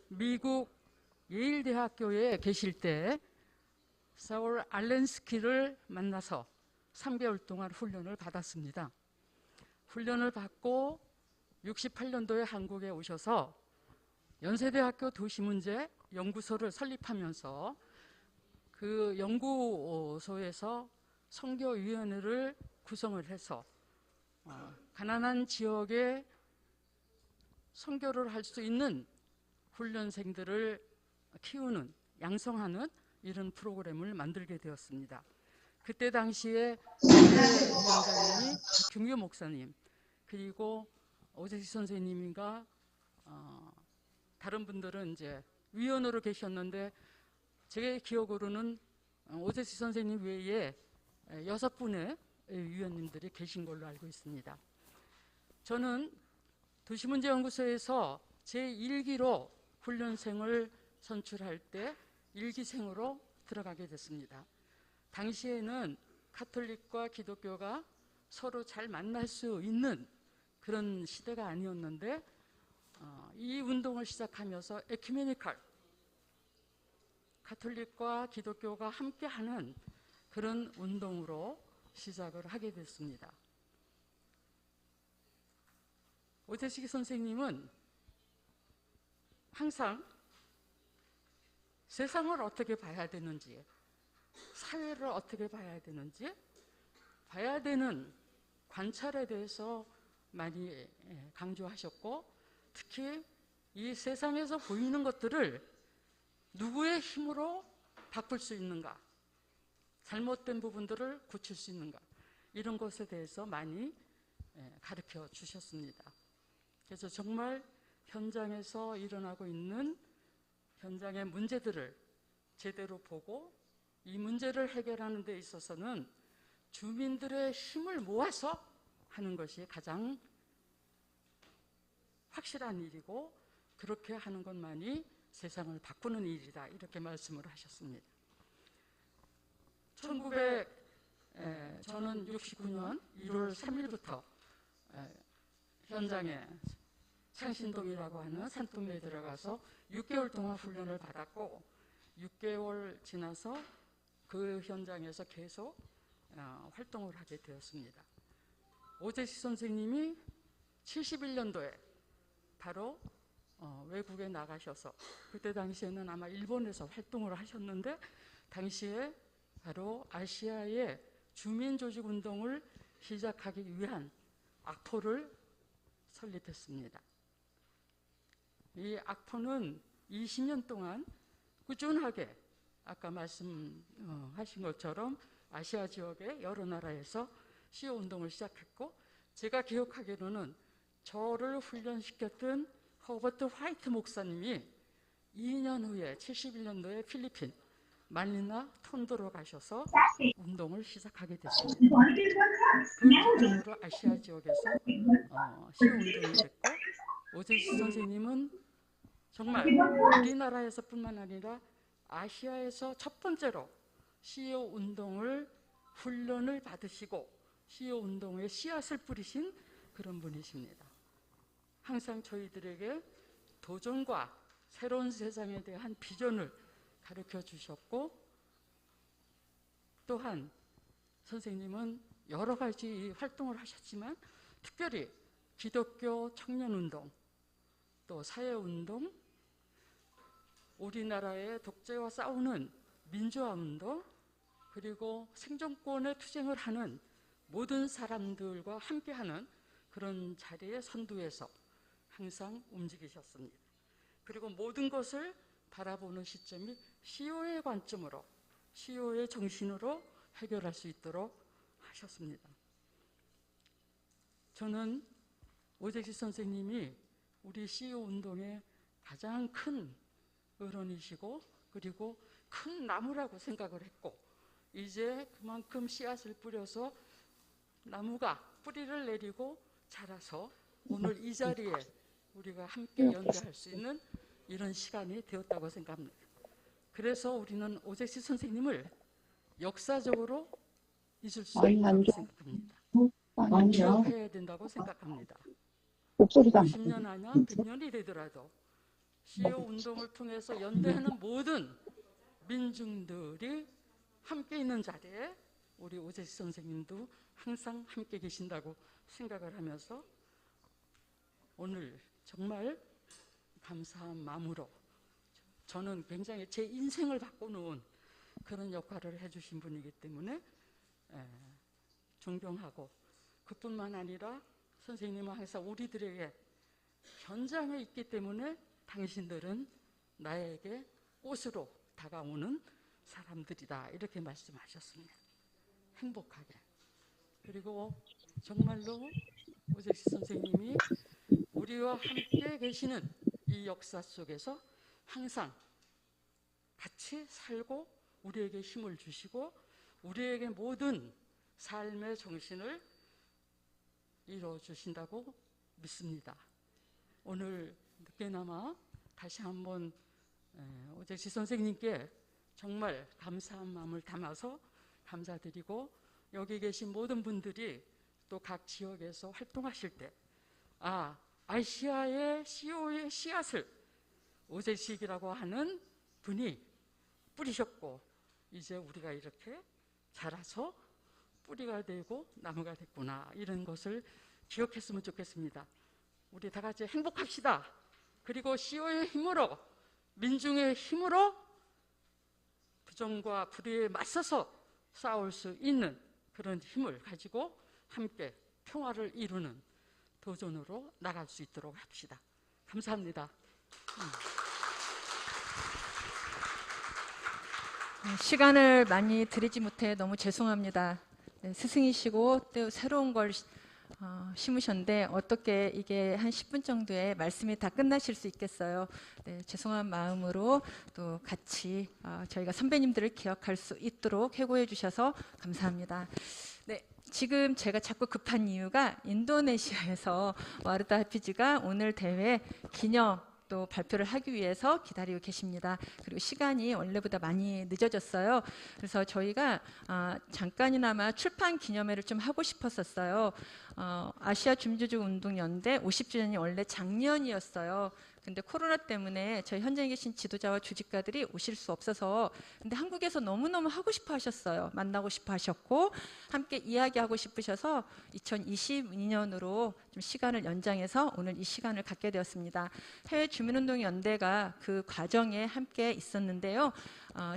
미국 예일대학교에 계실 때 사울 알렌스키를 만나서 3개월 동안 훈련을 받았습니다. 훈련을 받고 68년도에 한국에 오셔서 연세대학교 도시문제 연구소를 설립하면서 그 연구소에서 선교위원회를 구성을 해서 가난한 지역에 선교를 할 수 있는 훈련생들을 키우는, 양성하는 이런 프로그램을 만들게 되었습니다. 그때 당시에 위원장님이 박형규 목사님, 그리고 오재식 선생님과 다른 분들은 이제 위원으로 계셨는데, 제 기억으로는 오재식 선생님 외에 6분의 위원님들이 계신 걸로 알고 있습니다. 저는 도시문제연구소에서 제1기로 훈련생을 선출할 때 1기생으로 들어가게 됐습니다. 당시에는 가톨릭과 기독교가 서로 잘 만날 수 있는 그런 시대가 아니었는데, 이 운동을 시작하면서 에큐메니컬 가톨릭과 기독교가 함께하는 그런 운동으로 시작을 하게 됐습니다. 오재식 선생님은 항상 세상을 어떻게 봐야 되는지, 사회를 어떻게 봐야 되는지, 봐야 되는 관찰에 대해서 많이 강조하셨고, 특히 이 세상에서 보이는 것들을 누구의 힘으로 바꿀 수 있는가, 잘못된 부분들을 고칠 수 있는가, 이런 것에 대해서 많이 가르쳐 주셨습니다. 그래서 정말 현장에서 일어나고 있는 현장의 문제들을 제대로 보고 이 문제를 해결하는 데 있어서는 주민들의 힘을 모아서 하는 것이 가장 확실한 일이고, 그렇게 하는 것만이 세상을 바꾸는 일이다, 이렇게 말씀을 하셨습니다. 저는 69년 1월 3일부터 현장에 창신동이라고 하는 산동네에 들어가서 6개월 동안 훈련을 받았고, 6개월 지나서 그 현장에서 계속 활동을 하게 되었습니다. 오재식 선생님이 71년도에 바로 외국에 나가셔서, 그때 당시에는 아마 일본에서 활동을 하셨는데, 당시에 바로 아시아의 주민조직운동을 시작하기 위한 악포를 설립했습니다. 이 악포는 20년 동안 꾸준하게 아까 말씀하신 것처럼 아시아 지역의 여러 나라에서 CO 운동을 시작했고, 제가 기억하기로는 저를 훈련시켰던 허버트 화이트 목사님이 2년 후에 71년도에 필리핀 말리나 톤도로 가셔서 운동을 시작하게 됐습니다. 그 기점으로 아시아 지역에서 CO 운동이 됐고, 오재식 선생님은 정말 우리나라에서뿐만 아니라 아시아에서 첫 번째로 CO 운동을 훈련을 받으시고 CO 운동의 씨앗을 뿌리신 그런 분이십니다. 항상 저희들에게 도전과 새로운 세상에 대한 비전을 가르쳐 주셨고, 또한 선생님은 여러 가지 활동을 하셨지만 특별히 기독교 청년운동, 또 사회운동, 우리나라의 독재와 싸우는 민주화운동, 그리고 생존권의 투쟁을 하는 모든 사람들과 함께하는 그런 자리에 선두에서 항상 움직이셨습니다. 그리고 모든 것을 바라보는 시점이 CO의 관점으로, CO의 정신으로 해결할 수 있도록 하셨습니다. 저는 오재식 선생님이 우리 CO 운동의 가장 큰 어른이시고, 그리고 큰 나무라고 생각을 했고, 이제 그만큼 씨앗을 뿌려서 나무가 뿌리를 내리고 자라서 오늘 이 자리에 우리가 함께 연대할 수 있는 이런 시간이 되었다고 생각합니다. 그래서 우리는 오재식 선생님을 역사적으로 잊을 수 없다고 생각합니다. 기억해야 된다고 생각합니다. 50년 아니야 100년이 되더라도 CO 운동을 통해서 연대하는 모든 민중들이 함께 있는 자리에 우리 오재식 선생님도 항상 함께 계신다고 생각을 하면서 오늘 정말 감사한 마음으로, 저는 굉장히 제 인생을 바꿔놓은 그런 역할을 해주신 분이기 때문에 존경하고, 그뿐만 아니라 선생님은 항상 우리들에게 현장에 있기 때문에 당신들은 나에게 꽃으로 다가오는 사람들이다, 이렇게 말씀하셨습니다. 행복하게. 그리고 정말로 오재식 선생님이 우리와 함께 계시는 이 역사 속에서 항상 같이 살고 우리에게 힘을 주시고 우리에게 모든 삶의 정신을 이루어 주신다고 믿습니다. 오늘 늦게나마 다시 한번 오재식 선생님께 정말 감사한 마음을 담아서 감사드리고, 여기 계신 모든 분들이 또 각 지역에서 활동하실 때 아시아의 CO의 씨앗을 오재식이라고 하는 분이 뿌리셨고 이제 우리가 이렇게 자라서 뿌리가 되고 나무가 됐구나, 이런 것을 기억했으면 좋겠습니다. 우리 다 같이 행복합시다. 그리고 CO의 힘으로, 민중의 힘으로 부정과 불의에 맞서서 싸울 수 있는 그런 힘을 가지고 함께 평화를 이루는 도전으로 나갈 수 있도록 합시다. 감사합니다. 시간을 많이 드리지 못해 너무 죄송합니다. 네, 스승이시고 또 새로운 걸 심으셨는데 어떻게 이게 한 10분 정도에 말씀이 다 끝나실 수 있겠어요. 네, 죄송한 마음으로 또 같이 저희가 선배님들을 기억할 수 있도록 해고해 주셔서 감사합니다. 네, 지금 제가 자꾸 급한 이유가 인도네시아에서 와르다 하피즈가 오늘 대회 기념 또 발표를 하기 위해서 기다리고 계십니다. 그리고 시간이 원래보다 많이 늦어졌어요. 그래서 저희가 잠깐이나마 출판 기념회를 좀 하고 싶었었어요. 아시아 주민조직운동연대 50주년이 원래 작년이었어요. 근데 코로나 때문에 저희 현장에 계신 지도자와 조직가들이 오실 수 없어서, 근데 한국에서 너무너무 하고 싶어 하셨어요. 만나고 싶어 하셨고 함께 이야기하고 싶으셔서 2022년으로 좀 시간을 연장해서 오늘 이 시간을 갖게 되었습니다. 해외주민운동연대가 그 과정에 함께 있었는데요.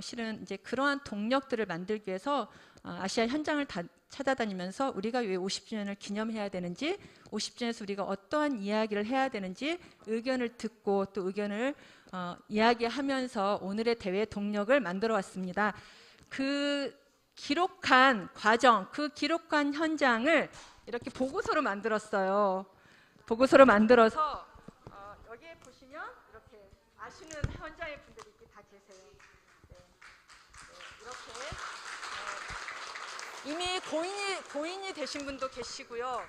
실은 이제 그러한 동력들을 만들기 위해서 아시아 현장을 찾아다니면서 우리가 왜 50주년을 기념해야 되는지, 50주년에서 우리가 어떠한 이야기를 해야 되는지 의견을 듣고 또 의견을 이야기하면서 오늘의 대회 동력을 만들어 왔습니다. 그 기록한 과정, 그 기록한 현장을 이렇게 보고서로 만들었어요. 보고서로 만들어서 여기에 보시면 이렇게 아시는 현장의 분들이 다 계세요. 네. 네, 이렇게 이미 고인이 되신 분도 계시고요.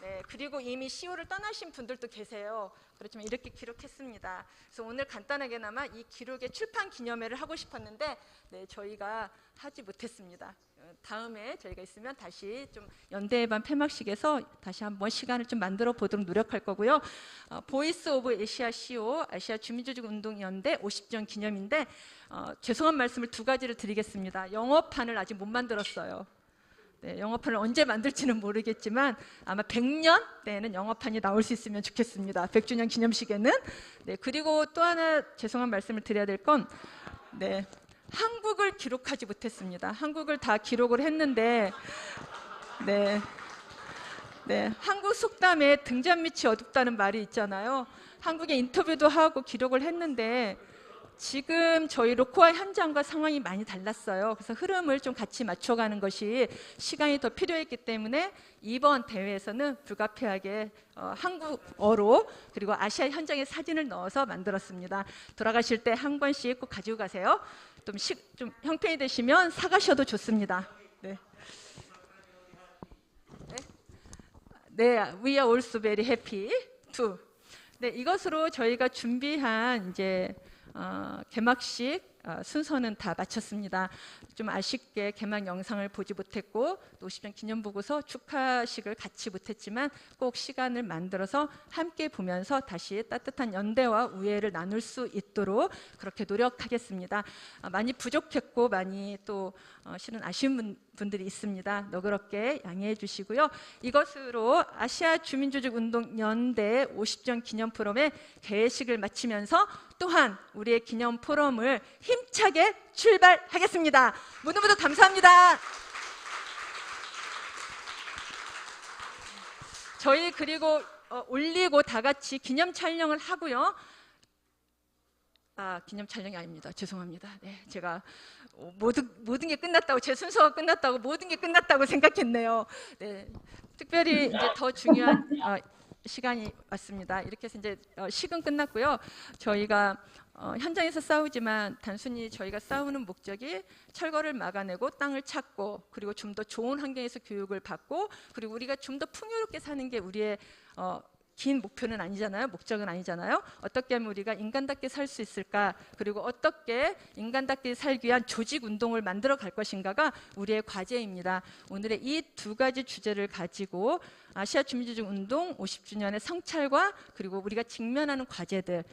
네, 그리고 이미 CO를 떠나신 분들도 계세요. 그렇지만 이렇게 기록했습니다. 그래서 오늘 간단하게나마 이 기록의 출판 기념회를 하고 싶었는데 저희가 하지 못했습니다. 다음에 저희가 있으면 다시 좀 연대회반 폐막식에서 다시 한번 시간을 좀 만들어 보도록 노력할 거고요. 보이스 오브 에시아 CO, 아시아 주민조직운동연대 50주년 기념인데 죄송한 말씀을 두 가지를 드리겠습니다. 영어판을 아직 못 만들었어요. 네, 영어판을 언제 만들지는 모르겠지만 아마 100년 때에는 영어판이 나올 수 있으면 좋겠습니다. 100주년 기념식에는. 네, 그리고 또 하나 죄송한 말씀을 드려야 될 건 한국을 기록하지 못했습니다. 한국을 다 기록을 했는데 한국 속담에 등잔 밑이 어둡다는 말이 있잖아요. 한국에 인터뷰도 하고 기록을 했는데 지금 저희 로코와 현장과 상황이 많이 달랐어요. 그래서 흐름을 좀 같이 맞춰가는 것이 시간이 더 필요했기 때문에 이번 대회에서는 불가피하게 한국어로 그리고 아시아 현장의 사진을 넣어서 만들었습니다. 돌아가실 때 한 권씩 꼭 가지고 가세요. 좀 형편이 되시면 사가셔도 좋습니다. 네, we are also very happy too. 네, 이것으로 저희가 준비한 이제 개막식 순서는 다 마쳤습니다. 좀 아쉽게 개막 영상을 보지 못했고 또 50주년 기념보고서 축하식을 같이 못했지만 꼭 시간을 만들어서 함께 보면서 다시 따뜻한 연대와 우애를 나눌 수 있도록 그렇게 노력하겠습니다. 많이 부족했고 많이 또 실은 아쉬운 분들이 있습니다. 너그럽게 양해해 주시고요. 이것으로 아시아 주민조직운동연대 50주년 기념 포럼의 개회식을 마치면서 또한 우리의 기념 포럼을 힘차게 출발하겠습니다. 모두 감사합니다. 저희 그리고 올리고 다 같이 기념 촬영을 하고요. 기념 촬영이 아닙니다. 죄송합니다. 네, 제가 모든 게 끝났다고, 제 순서가 끝났다고, 모든 게 끝났다고 생각했네요. 네, 특별히 이제 더 중요한 시간이 왔습니다. 이렇게 해서 이제 식은 끝났고요. 저희가 현장에서 싸우지만 단순히 저희가 싸우는 목적이 철거를 막아내고 땅을 찾고 그리고 좀 더 좋은 환경에서 교육을 받고 그리고 우리가 좀 더 풍요롭게 사는 게 우리의 긴 목표는 아니잖아요. 목적은 아니잖아요. 어떻게 하면 우리가 인간답게 살 수 있을까? 그리고 어떻게 인간답게 살기 위한 조직 운동을 만들어 갈 것인가가 우리의 과제입니다. 오늘의 이 두 가지 주제를 가지고 아시아 주민조직 운동 50주년의 성찰과 그리고 우리가 직면하는 과제들,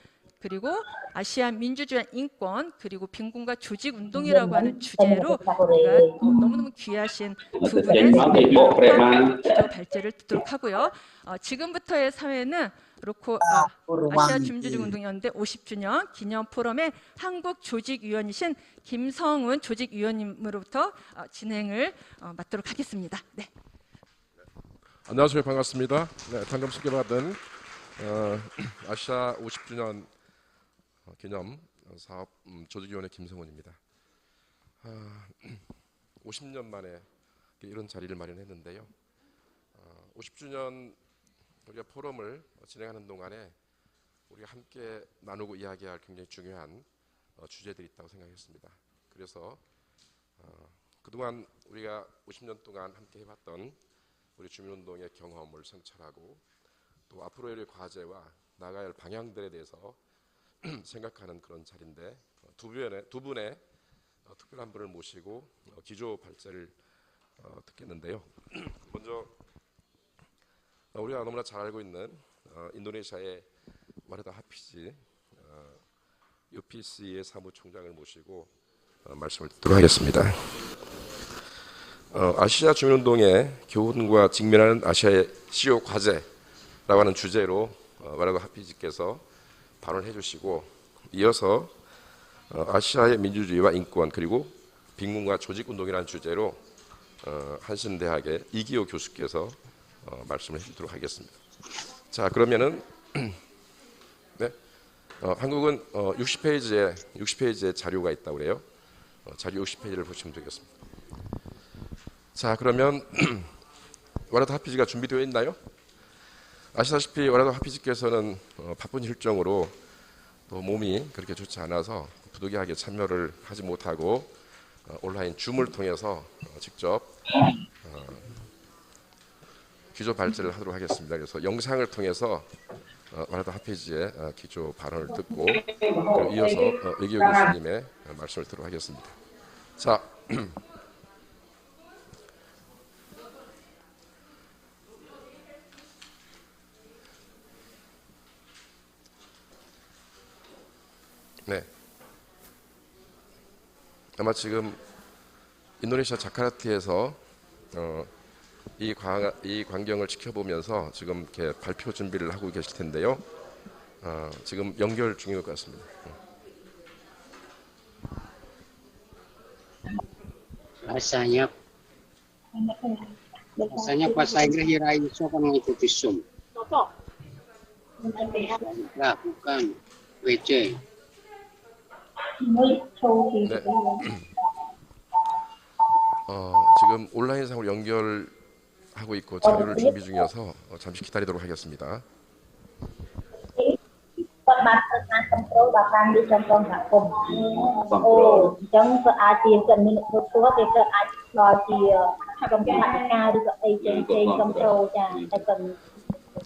그리고 아시아 민주주의 인권 그리고 빈곤과 조직 운동이라고 하는 주제로 우리가 너무너무 귀하신 두 분의 선배님으로부터 기조 발제를 듣도록 하고요. 지금부터의 사회는 아시아 주민조직운동연대 50주년 기념 포럼의 한국 조직위원이신 김성훈 조직위원님으로부터 진행을 맡도록 하겠습니다. 네. 안녕하세요. 반갑습니다. 네, 방금 소개받은 아시아 50주년 기념 사업 조직위원회 김성훈입니다. 50년 만에 이런 자리를 마련했는데요. 50주년 우리가 포럼을 진행하는 동안에 우리가 함께 나누고 이야기할 굉장히 중요한 주제들이 있다고 생각했습니다. 그래서 그동안 우리가 50년 동안 함께 해봤던 우리 주민운동의 경험을 성찰하고 또 앞으로의 우리 과제와 나가야 할 방향들에 대해서 생각하는 그런 자리인데 두 분의 특별한 분을 모시고 기조 발제를 듣겠는데요. 먼저 우리가 너무나 잘 알고 있는 인도네시아의 와르다 하피지 UPC의 사무총장을 모시고 말씀을 듣도록 하겠습니다. 아시아 주민운동의 교훈과 직면하는 아시아의 CO 과제라고 하는 주제로 와르다 하피지께서 발언을 해주시고 이어서 아시아의 민주주의와 인권 그리고 빈곤과 조직운동이라는 주제로 한신대학의 이기호 교수께서 말씀을 해주도록 하겠습니다. 자, 그러면은 네, 한국은 60페이지의 자료가 있다고 그래요. 자료 60페이지를 보시면 되겠습니다. 자, 그러면 와르다 하피지가 준비되어 있나요? 아시다시피 와르다 하피지께서는 바쁜 일정으로 또 몸이 그렇게 좋지 않아서 부득이하게 참여를 하지 못하고 온라인 줌을 통해서 직접 기조 발제를 하도록 하겠습니다. 그래서 영상을 통해서 와르다 하피지의 기조 발언을 듣고 이어서 이기호 교수님의 말씀을 듣도록 하겠습니다. 자, 네, 아마 지금 인도네시아 자카르타에서 이 광경을 지켜보면서 지금 이렇게 발표 준비를 하고 계실 텐데요. 지금 연결 중인 것 같습니다. Bahasanya bahasa Inggris Irai so kan mengikuti Zoom. Lah, bukan WC. 네. 지금 온라인상으로 연결하고 있고 자료를 준비 중이어서 잠시 기다리도록 하겠습니다.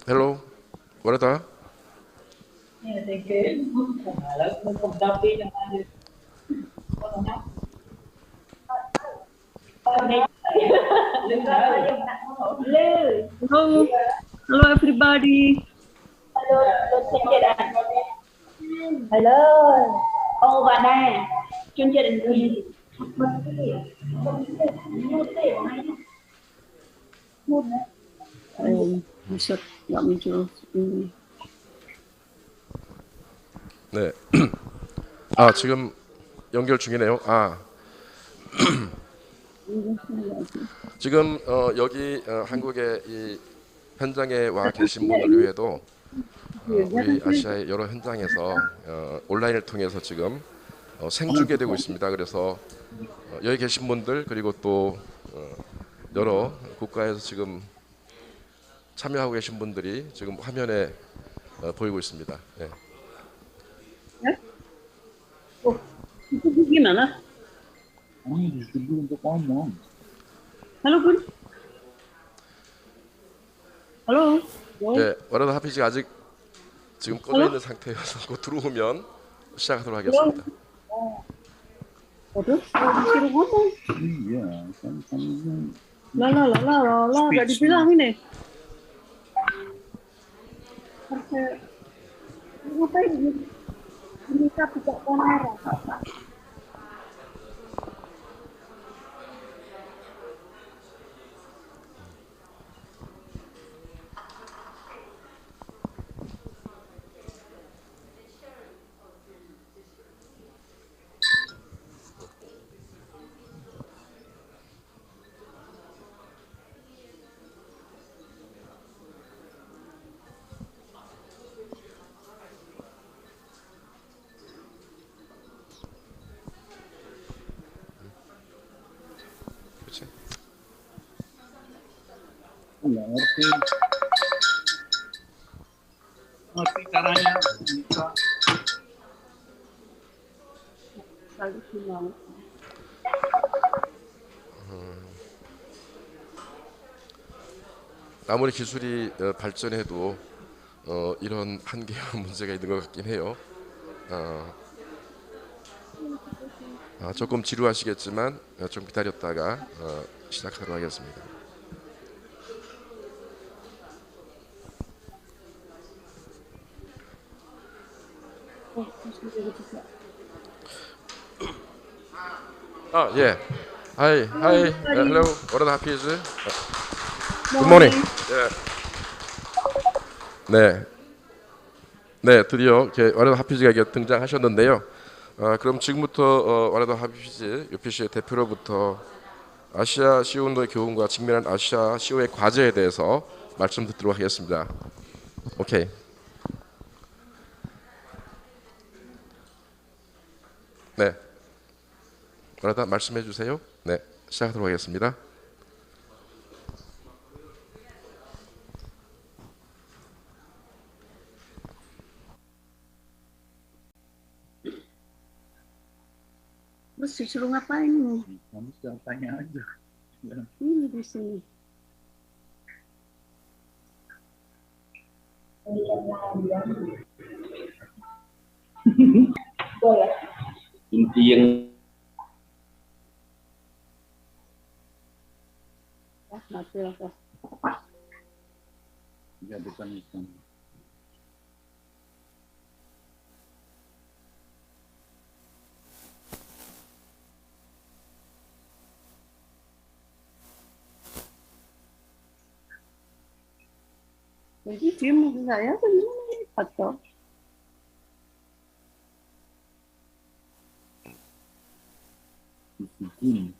Hello, 와르다. Hello, hello everybody. Hello. Ô và đây chương trình 네. 지금 연결 중이네요. 지금 여기 한국의 이 현장에 와 계신 분들 외에도 우리 아시아의 여러 현장에서 온라인을 통해서 지금 생중계되고 있습니다. 그래서 여기 계신 분들 그리고 또 여러 국가에서 지금 참여하고 계신 분들이 지금 화면에 보이고 있습니다. 네. Gimana? Halo Bun. Halo. 네, 와르다 하피지가 아직 지금 꺼져 있는 상태여서 곧 들어오면 시작하도록 하겠습니다. Waduh, disuruh ngomong. Iya, lah, gak dibilang ini. Ngapain? Bisa buka kamera. 그렇지? Nggak ngerti. Ngerti caranya bisa. 아무리 기술이 발전해도 이런 한계와 문제가 있는 것 같긴 해요. 조금 지루하시겠지만 좀 기다렸다가 시작하도록 하겠습니다. 예. Hi, hello. What happens? Good morning. 네. 네, 드디어 와레더 하피즈가 등장하셨는데요. 그럼 지금부터 와레더 하피즈 UPC의 대표로부터 아시아 CO 운동의 교훈과 직면한 아시아 CO의 과제에 대해서 말씀 듣도록 하겠습니다. 오케이. 네. 와레더 말씀해 주세요. 네, 시작하도록 하겠습니다. Terus disuruh ngapain nih? Kamu sudah tanya aja. Ini di sini. Inti yang Mati lah. ya bukan itu. Jadi dia mau saya gimana atau Ini.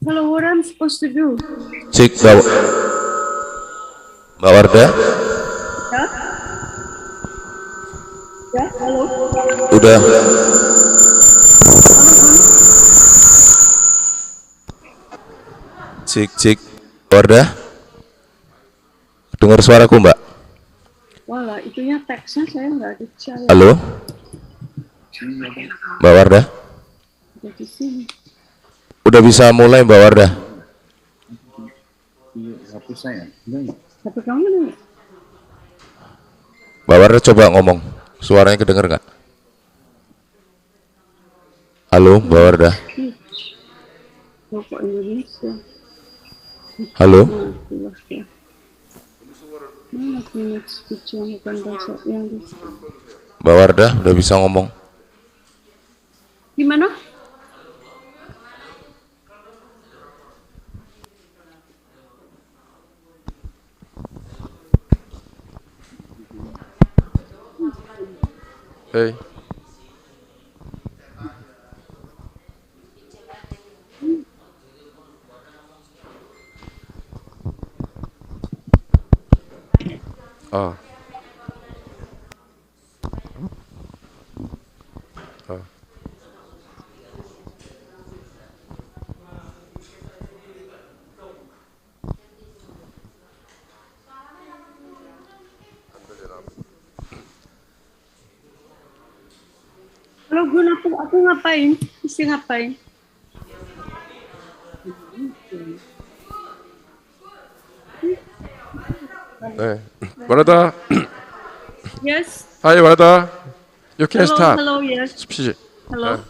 Hello, what I'm supposed to do? Cek Mbak Wardah. Ya? Ya, halo. Udah. Cek Wardah. Dengar suaraku Mbak? Wala, itunya teksnya saya nggak bisa. Halo? Mbak Wardah? Udah di sini. Udah bisa mulai Mbak Wardah? Hapus saya. Tapi kamu nih. Mbak Wardah coba ngomong. Suaranya kedenger nggak? Halo Mbak Wardah? Rokok Indonesia. Halo? Mana punya speech yang bukan bahasa yang di Mbak Wardah udah bisa ngomong? Gimana? Hey. Kalau gue aku ngapain? Mesti ngapain? 네. 와레더. Yes. Hi, 와레더. You can Hello, start. hello, yes. speech. Hello.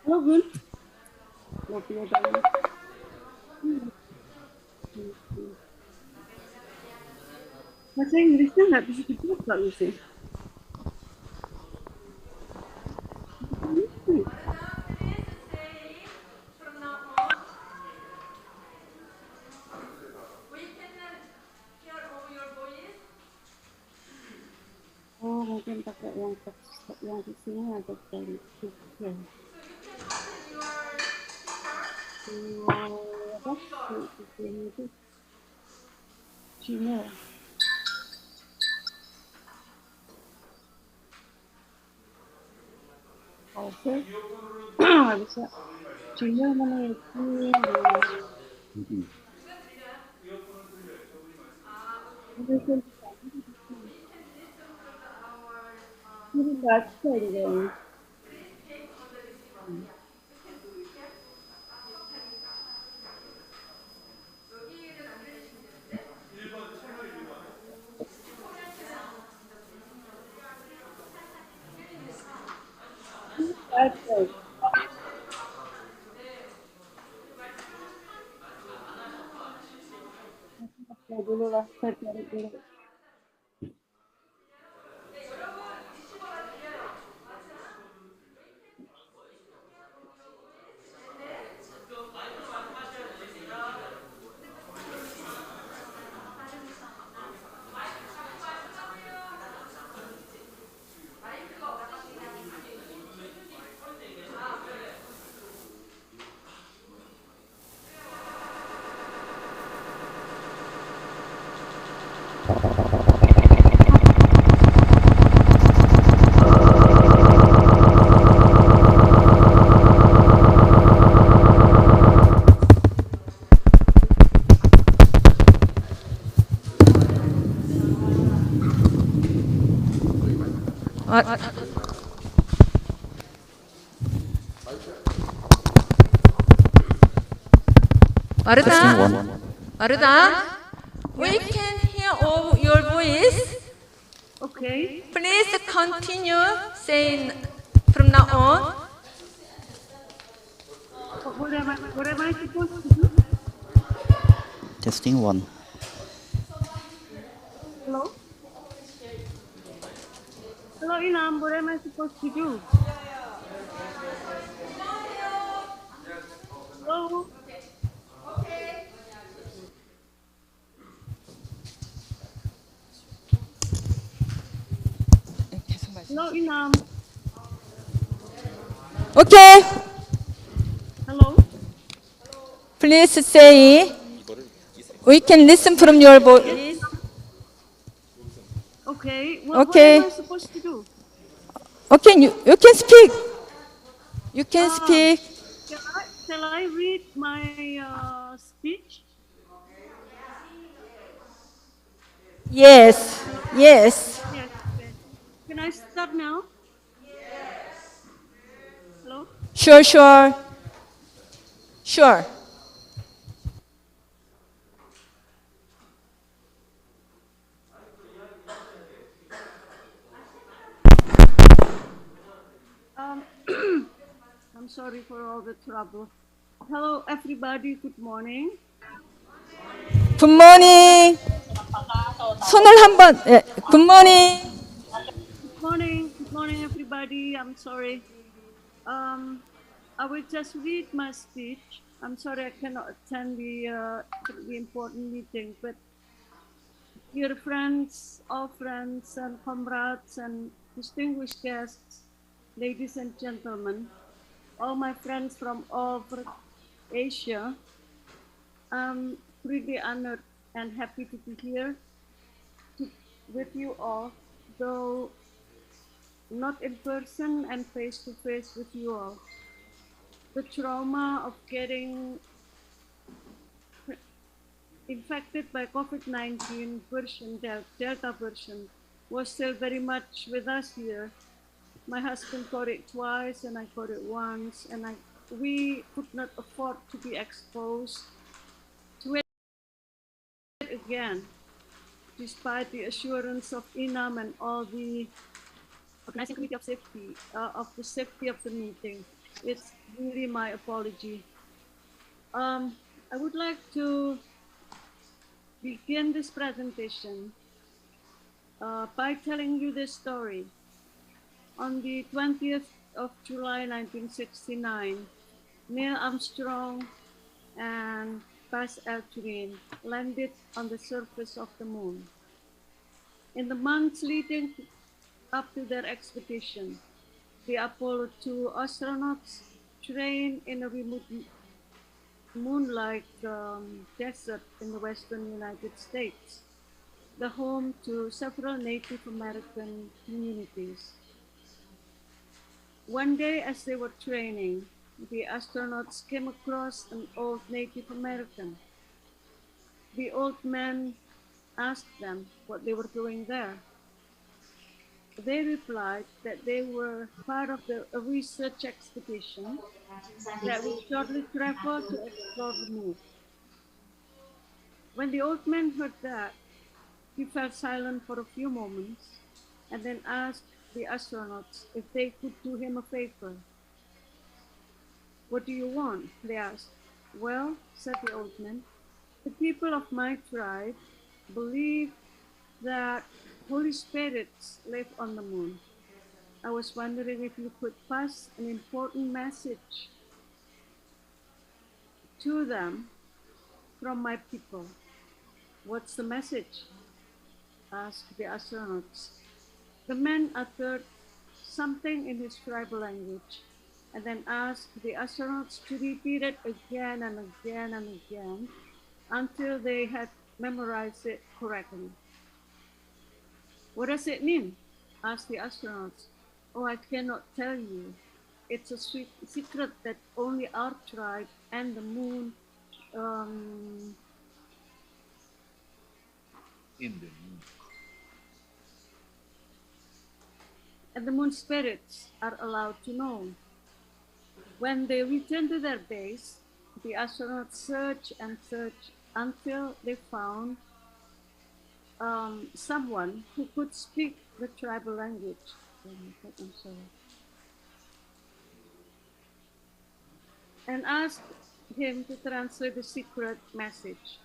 Halo Gun. Ngopi ya tadi. Bahasa Inggrisnya nggak bisa dibuka sih. Oh, mungkin pakai yang di sini ada dari Jogja. Apa? Di sini itu Cina. Oke. Nggak bisa. Cina mana itu? Ini baca juga. Baca. Baca dulu lah, saya cari dulu. Maruta, we can hear all your voice. Okay. Please continue saying from now on. What am I supposed to do? Testing 1. Hello? Hello, Inam, what am I supposed to do? Hello? Hello, Inam. Okay. Hello? Please say, we can listen from your voice. Okay. Well, Okay. what am I supposed to do? Okay, you can speak. You can speak. Shall I read my speech? Yes, yes. Yes. Okay. Can I start now? Hello? Sure, sure. Sure. I'm sorry for all the trouble. Hello, everybody. Good morning. Good morning. 손을 한번. 예, good morning. Good morning. Good morning, everybody. I'm sorry. I will just read my speech. I'm sorry I cannot attend the important meeting, but dear friends, all friends and comrades and distinguished guests, ladies and gentlemen, all my friends from all over Asia, I'm really honored and happy to be here with you all, though not in person and face to face with you all. The trauma of getting infected by COVID-19 version, Delta version, was still very much with us here. My husband caught it twice and I caught it once, and we could not afford to be exposed to it again, despite the assurance of INAM and all the organizing committee of safety, of the safety of the meeting. It's really my apology. I would like to begin this presentation by telling you this story. On the 20th of July 1969, Neil Armstrong and Buzz Aldrin landed on the surface of the moon. In the months leading up to their expedition, the Apollo 2 astronauts trained in a remote moon-like desert in the western United States, the home to several Native American communities. One day, as they were training, the astronauts came across an old Native American. The old man asked them what they were doing there. They replied that they were part of a research expedition that would shortly travel to explore the moon. When the old man heard that, he fell silent for a few moments and then asked the astronauts if they could do him a favor. "What do you want?" they asked. "Well," said the old man, "the people of my tribe believe that Holy Spirits live on the moon. I was wondering if you could pass an important message to them from my people." "What's the message?" asked the astronauts. The man uttered something in his tribal language and then asked the astronauts to repeat it again and again and again until they had memorized it correctly. "What does it mean?" asked the astronauts. "Oh, I cannot tell you. It's a secret that only our tribe and the moon and the moon spirits are allowed to know." When they returned to their base, the astronauts searched and searched until they found someone who could speak the tribal language. And asked him to translate the secret message.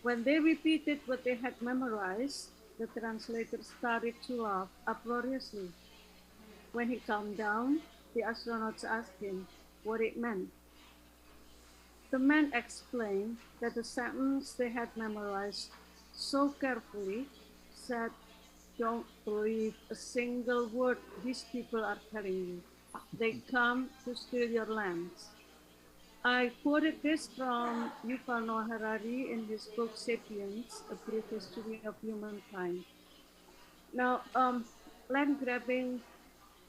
When they repeated what they had memorized, the translator started to laugh uproariously. When he calmed down, the astronauts asked him what it meant. The man explained that the sentence they had memorized so carefully said, "Don't believe a single word these people are telling you. They come to steal your lands." I quoted this from Yuval Noah Harari in his book *Sapiens: A Brief History of Humankind*. Now, land grabbing,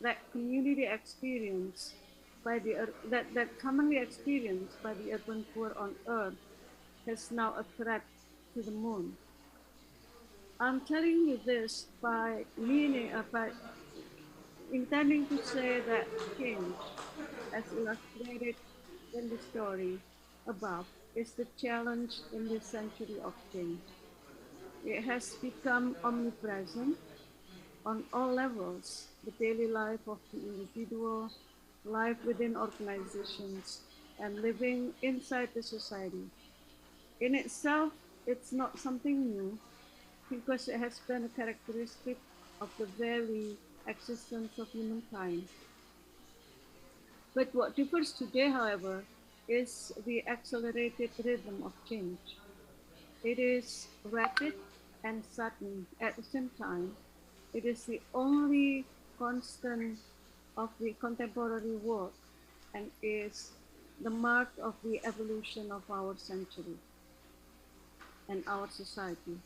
that community experience by that commonly experienced by the urban poor on Earth, is now a threat to the moon. I'm telling you this by intending to say that change, as illustrated in the story above, is the challenge in this century of change. It has become omnipresent on all levels: the daily life of the individual, life within organizations, and living inside the society. In itself, it's not something new, because it has been a characteristic of the very existence of humankind. But what differs today, however, is the accelerated rhythm of change. It is rapid and sudden at the same time. It is the only constant of the contemporary world and is the mark of the evolution of our century and our society.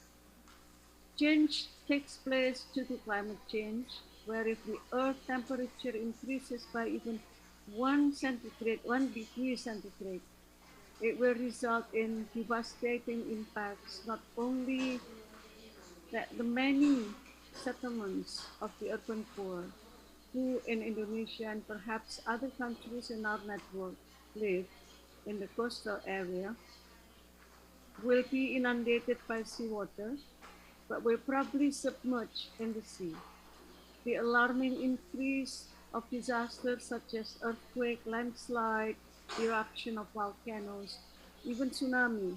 Change takes place due to climate change, where if the Earth temperature increases by even 1 degree centigrade, it will result in devastating impacts, not only that the many settlements of the urban poor who in Indonesia and perhaps other countries in our network live in the coastal area will be inundated by seawater, but will probably submerge in the sea. the alarming increase of disasters such as earthquake, landslide, eruption of volcanoes, even tsunami,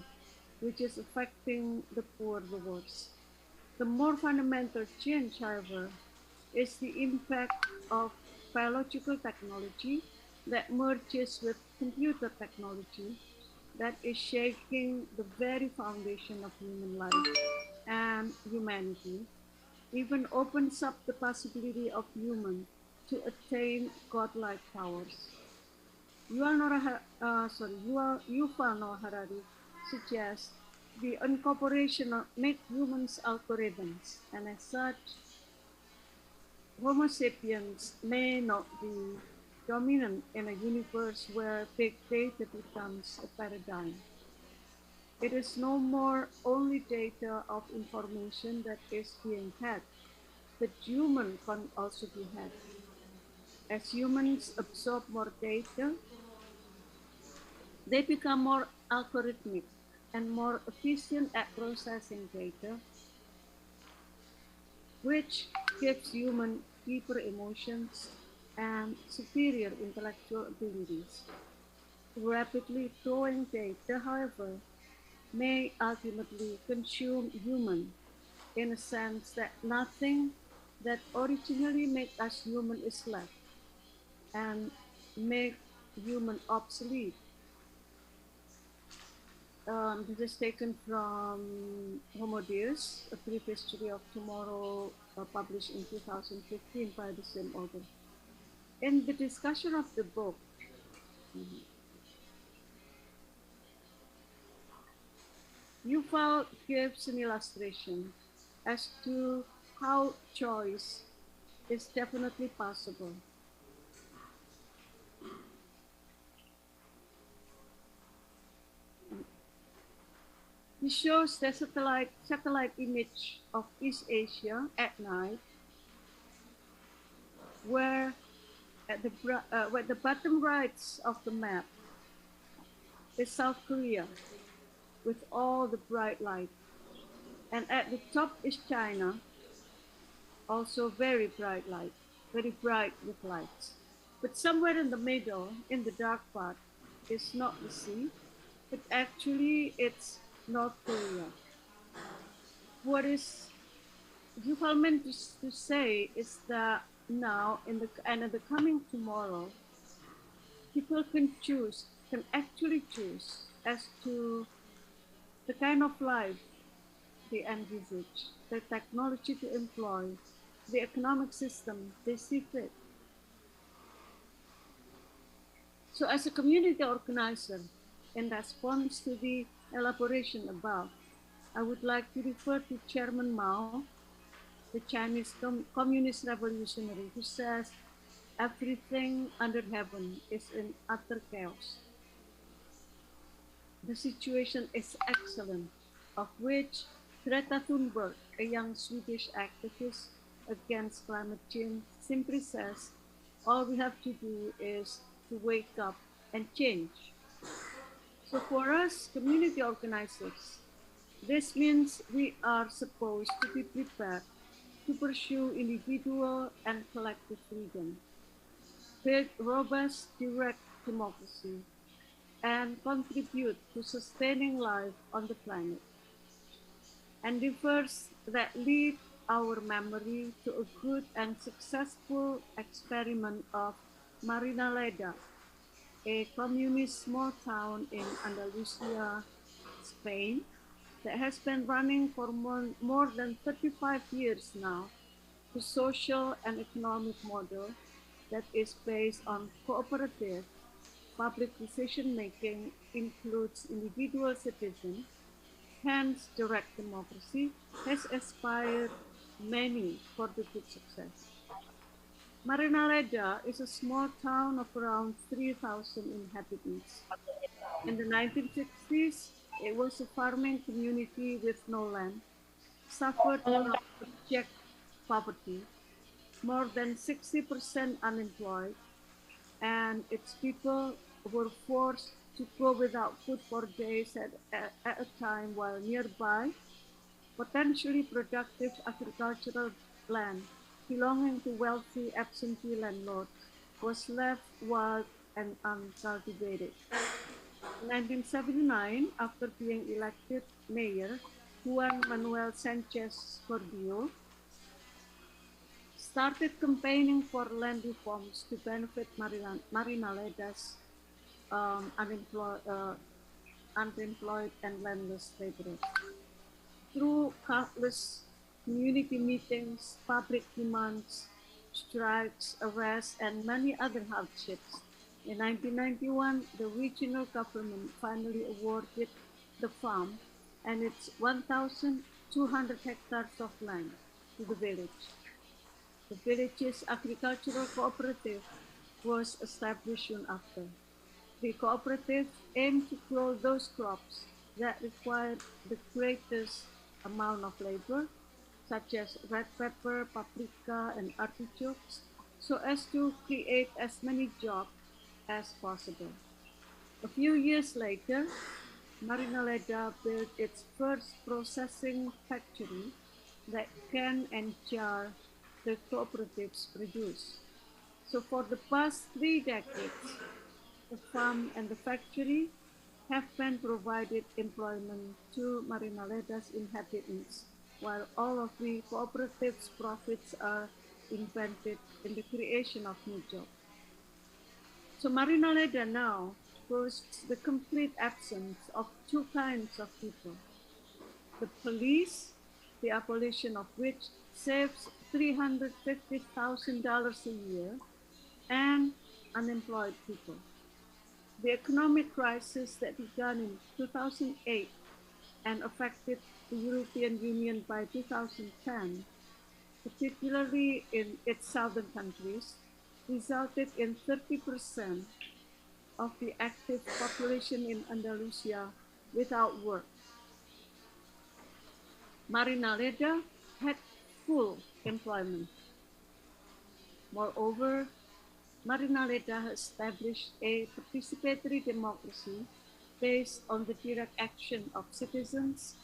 which is affecting the poor the worst. The more fundamental change, however, is the impact of biological technology that merges with computer technology that is shaking the very foundation of human life and humanity, even opens up the possibility of human to attain godlike powers. Yuval Noah Harari suggests the incorporation of make humans algorithms, and as such, Homo sapiens may not be dominant in a universe where big data becomes a paradigm. It is no more only data of information that is being had, but human can also be had. As humans absorb more data, they become more algorithmic and more efficient at processing data, which gives human deeper emotions and superior intellectual abilities. Rapidly growing data, however, may ultimately consume human in a sense that nothing that originally made us human is left and make human obsolete. This is taken from Homo Deus, A Brief History of Tomorrow, published in 2015 by the same author. In the discussion of the book, Yuval gives an illustration as to how choice is definitely possible. He shows the satellite image of East Asia at night, where at the bottom right of the map is South Korea with all the bright light, and at the top is China, also very bright light, very bright with lights. But somewhere in the middle, in the dark part, is not the sea, but actually it's North Korea. What is Yuval meant to say is that now in the coming tomorrow, people can actually choose as to the kind of life they envisage, the technology to employ, the economic system they see fit. So as a community organizer, in response to the elaboration above, I would like to refer to Chairman Mao, the Chinese communist revolutionary, who says everything under heaven is in utter chaos. The situation is excellent, of which Greta Thunberg, a young Swedish activist against climate change, simply says, all we have to do is to wake up and change. So for us, community organizers, this means we are supposed to be prepared to pursue individual and collective freedom, build robust direct democracy, and contribute to sustaining life on the planet. Endeavors that lead our memory to a good and successful experiment of Marinaleda, a communist small town in Andalusia, Spain, that has been running for more than 35 years now, the social and economic model that is based on cooperative public decision-making includes individual citizens, hence direct democracy, has inspired many for the good success. Marinaleda is a small town of around 3,000 inhabitants. In the 1960s, it was a farming community with no land, suffered from abject poverty, more than 60% unemployed, and its people were forced to go without food for days at a time, while nearby potentially productive agricultural land belonging to wealthy absentee landlords was left wild and uncultivated. In 1979, after being elected mayor, Juan Manuel Sanchez Cordio started campaigning for land reforms to benefit Marina-Leda's unemployed and landless laborers. Through countless community meetings, public demands, strikes, arrests, and many other hardships, in 1991, the regional government finally awarded the farm and its 1,200 hectares of land to the village. The village's agricultural cooperative was established soon after. The cooperative aimed to grow those crops that required the greatest amount of labor, such as red pepper, paprika, and artichokes, so as to create as many jobs as possible. A few years later, Marina-Leda built its first processing factory that can and jar the cooperatives produce. So for the past 3 decades, the farm and the factory have been provided employment to Marina-Leda's inhabitants, while all of the cooperative's profits are invested in the creation of new jobs. So Marina-Leda now boasts the complete absence of 2 kinds of people: the police, the abolition of which saves $350,000 a year, and unemployed people. The economic crisis that began in 2008 and affected the European Union by 2010, particularly in its southern countries, resulted in 30% of the active population in Andalusia without work. Marina-Leda had full employment. Moreover, Marina-Leda has established a participatory democracy based on the direct action of citizens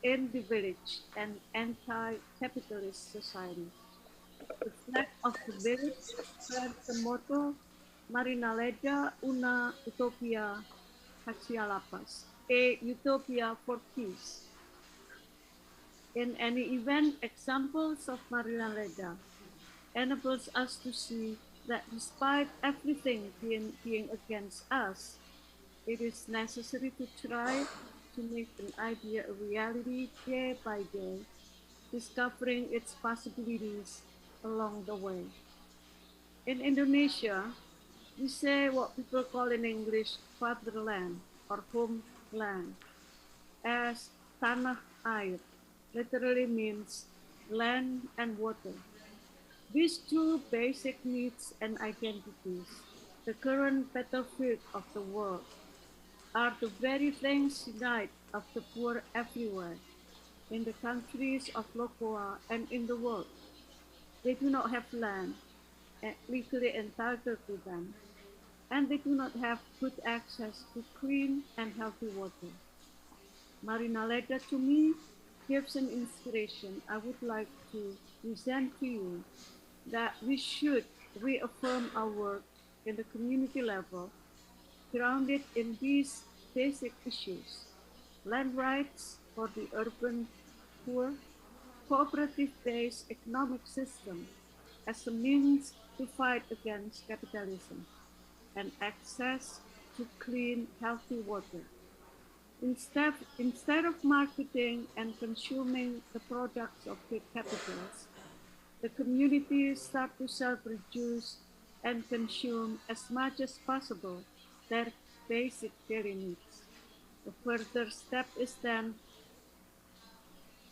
in the village and anti-capitalist society. The flag of the village bears the motto Marina-Leda una utopia hacia la paz, a utopia for peace. In any event, examples of Marina-Leda enables us to see that despite everything being against us, it is necessary to try to make an idea a reality day by day, discovering its possibilities along the way. In Indonesia, we say what people call in English fatherland or homeland, as tanah air literally means land and water. These 2 basic needs and identities, the current battlefield of the world, are the very things unite of the poor everywhere, in the countries of Lokoa and in the world. They do not have land legally entitled to them, and they do not have good access to clean and healthy water. Marina-Leda to me gives an inspiration I would like to present to you, that we should reaffirm our work in the community level, grounded in these basic issues: land rights for the urban poor, cooperative-based economic system as a means to fight against capitalism, and access to clean, healthy water. Instead of marketing and consuming the products of big capitals, the communities start to self-produce and consume as much as possible their basic daily needs. The further step is then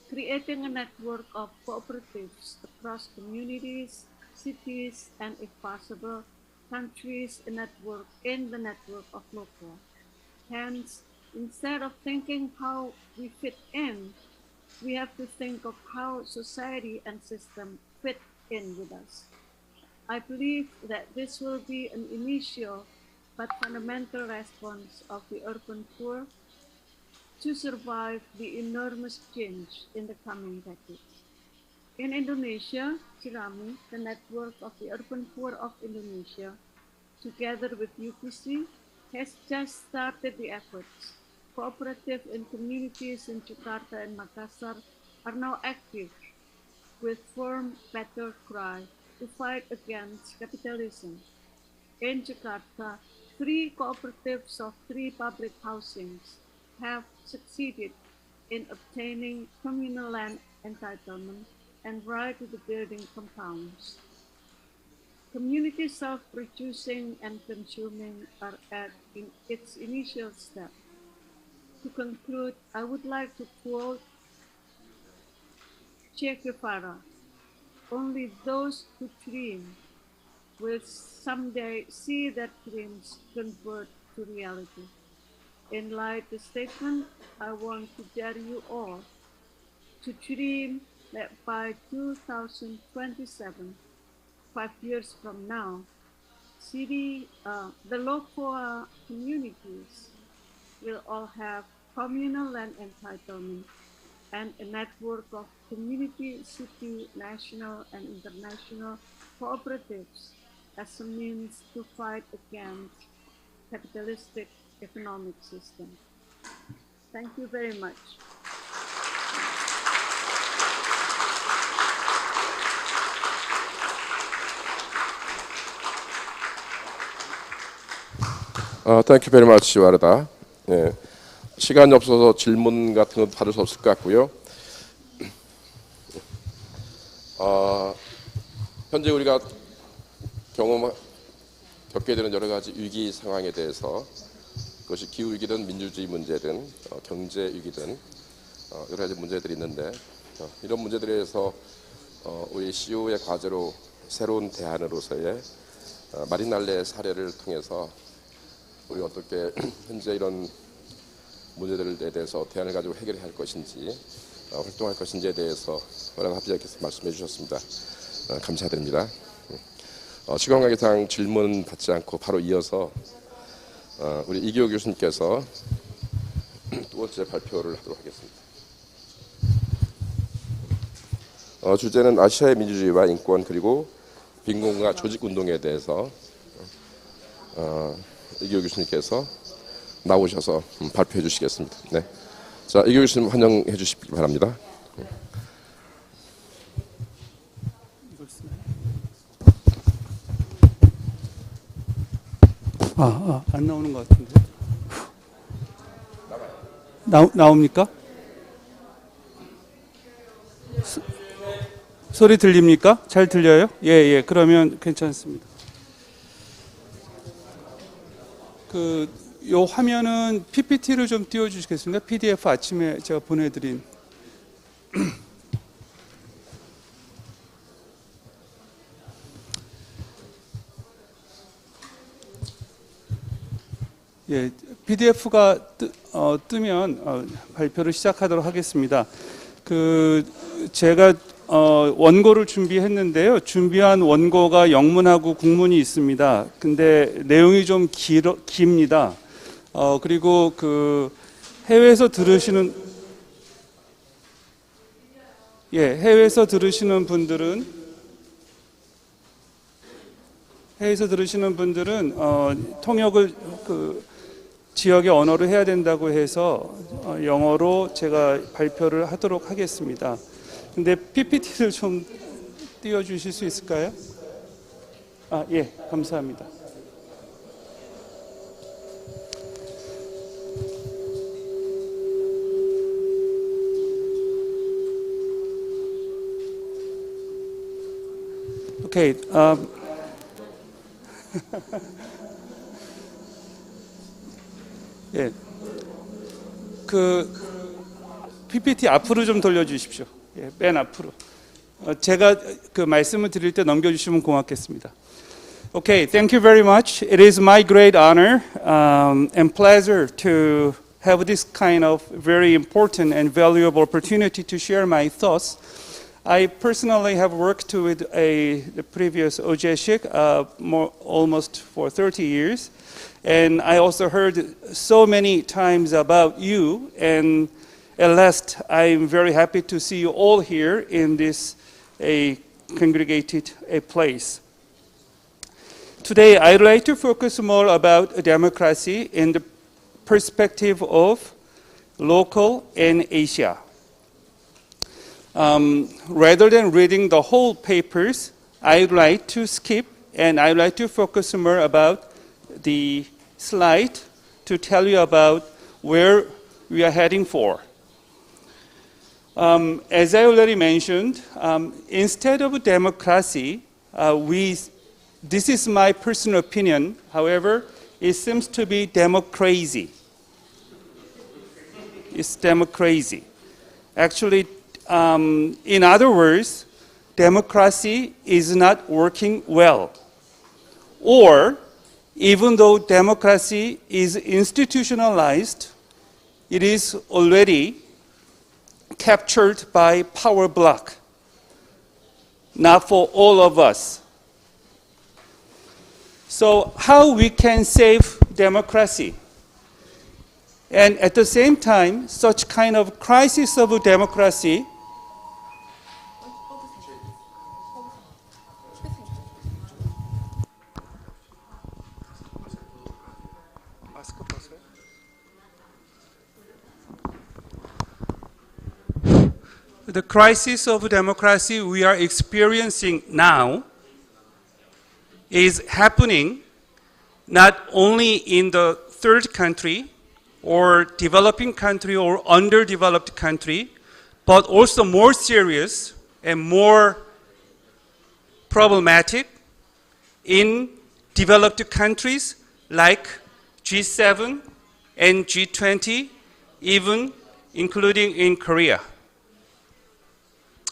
creating a network of cooperatives across communities, cities, and if possible, countries, a network in the network of local. Hence, instead of thinking how we fit in, we have to think of how society and system fit in with us. I believe that this will be an initial but fundamental response of the urban poor to survive the enormous change in the coming decades. In Indonesia, Cirami, the network of the urban poor of Indonesia, together with UPC, has just started the efforts. Cooperative and communities in Jakarta and Makassar are now active with firm battle cry to fight against capitalism. In Jakarta, 3 cooperatives of 3 public housings have succeeded in obtaining communal land entitlement and right to the building compounds. Community self-producing and consuming are at its initial step. To conclude, I would like to quote Che Guevara, "Only those who dream will someday see that dreams convert to reality." In light of the statement, I want to dare you all to dream that by 2027, 5 years from now, the local communities will all have communal land entitlement and a network of community, city, national, and international cooperatives as a means to fight against capitalistic economic system. Thank you very much. Thank you very much, 와르다. 예, 시간이 없어서 질문 같은 건 받을 수 없을 것 같고요. 현재 우리가 겪게 되는 여러 가지 위기 상황에 대해서 그것이 기후 위기든 민주주의 문제든 경제 위기든 여러 가지 문제들이 있는데 이런 문제들에 대해서 우리 CO의 과제로 새로운 대안으로서의 마리날레 사례를 통해서 우리가 어떻게 현재 이런 문제들에 대해서 대안을 가지고 해결해야 할 것인지 활동할 것인지에 대해서 워낙 합의자께서 말씀해 주셨습니다. 감사드립니다. 시간관계상 질문 받지 않고 바로 이어서 우리 이기호 교수님께서 두 번째 발표를 하도록 하겠습니다. 주제는 아시아의 민주주의와 인권 그리고 빈곤과 조직운동에 대해서 이기호 교수님께서 나오셔서 발표해 주시겠습니다. 네. 자, 이기호 교수님 환영해 주시기 바랍니다. 안 나오는 것 같은데. 나옵니까? 소리 들립니까? 잘 들려요? 예, 그러면 괜찮습니다. 요 화면은 PPT를 좀 띄워주시겠습니까? PDF 아침에 제가 보내드린. 예, PDF가 뜨면 발표를 시작하도록 하겠습니다. 제가 원고를 준비했는데요. 준비한 원고가 영문하고 국문이 있습니다. 근데 내용이 좀 깁니다. 그리고 해외에서 들으시는 분들은 통역을 지역의 언어로 해야 된다고 해서 영어로 제가 발표를 하도록 하겠습니다. 근데 PPT를 좀 띄워주실 수 있을까요? 예, 감사합니다. 오케이. 예, PPT 앞으로 좀 돌려주십시오. 예, 맨 앞으로. 제가 말씀을 드릴 때 넘겨주시면 고맙겠습니다. Okay, thank you very much. It is my great honor and pleasure to have this kind of very important and valuable opportunity to share my thoughts. I personally have worked with the previous OJSIC almost for 30 years. And I also heard so many times about you, and at last I'm very happy to see you all here in this a congregated a place. Today, I'd like to focus more about democracy in the perspective of local and Asia. Rather than reading the whole papers, I'd like to skip and I'd like to focus more about the slide to tell you about where we are heading for. As I already mentioned, instead of democracy, this is my personal opinion, however, it seems to be democracy. It's democracy. Actually, in other words, democracy is not working well. Or, even though democracy is institutionalized, it is already captured by power block, not for all of us. So how we can save democracy? And at the same time, such kind of crisis of democracy the crisis of democracy we are experiencing now is happening not only in the third country or developing country or underdeveloped country, but also more serious and more problematic in developed countries like G7 and G20, even including in Korea.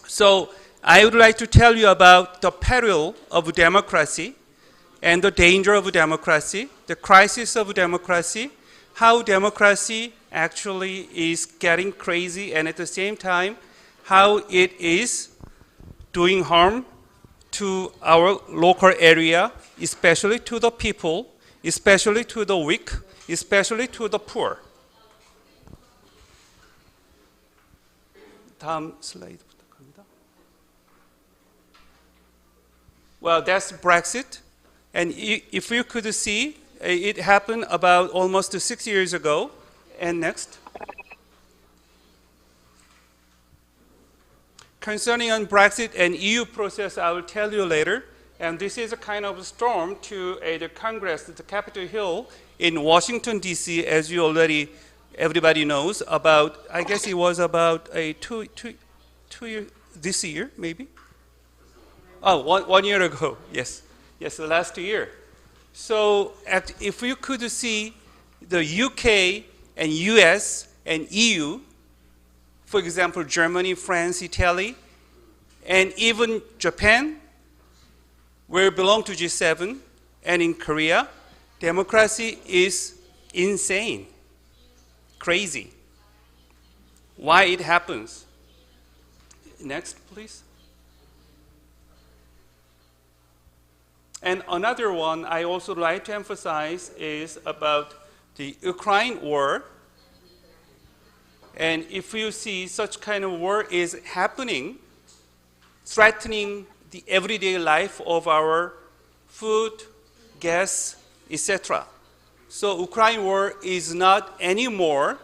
So I would like to tell you about the peril of democracy and the danger of democracy, the crisis of democracy, how democracy actually is getting crazy, and at the same time, how it is doing harm to our local area, especially to the people, especially to the weak, especially to the poor. 다음 슬라이드 부탁합니다. Well, that's Brexit. And if you could see, it happened about almost 6 years ago. And next. Concerning on Brexit and EU process, I will tell you later. And this is a kind of storm to the Congress, the Capitol Hill in Washington, D.C., as you already, everybody knows, about, I guess it was about a two year, this year, maybe? Oh, one year ago, yes. Yes, the last year. So if you could see the UK and US and EU, for example, Germany, France, Italy, and even Japan, where it belongs to G7, and in Korea, democracy is insane, crazy. Why it happens? Next, please. And another one I also like to emphasize is about the Ukraine war. And if you see such kind of war is happening, threatening the everyday life of our food, gas, etc. So Ukraine war is not anymore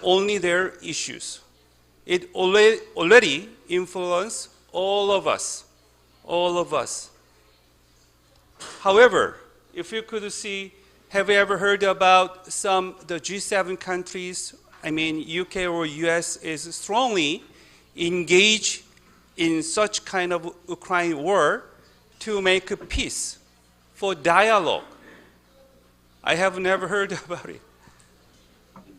only their issues. It already influences all of us, all of us. However, if you could see, have you ever heard about the G7 countries, I mean UK or US is strongly engaged in such kind of Ukraine war to make a peace, for dialogue. I have never heard about it.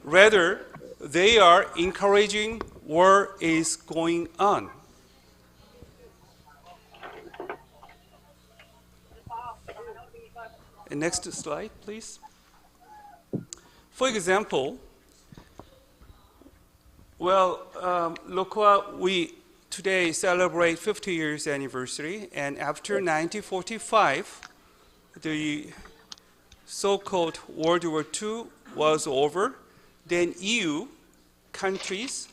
Rather, they are encouraging war is going on. And next slide, please. For example, well, LOCOA, we today celebrate 50 years anniversary, and after 1945, the so-called World War II was over. Then EU countries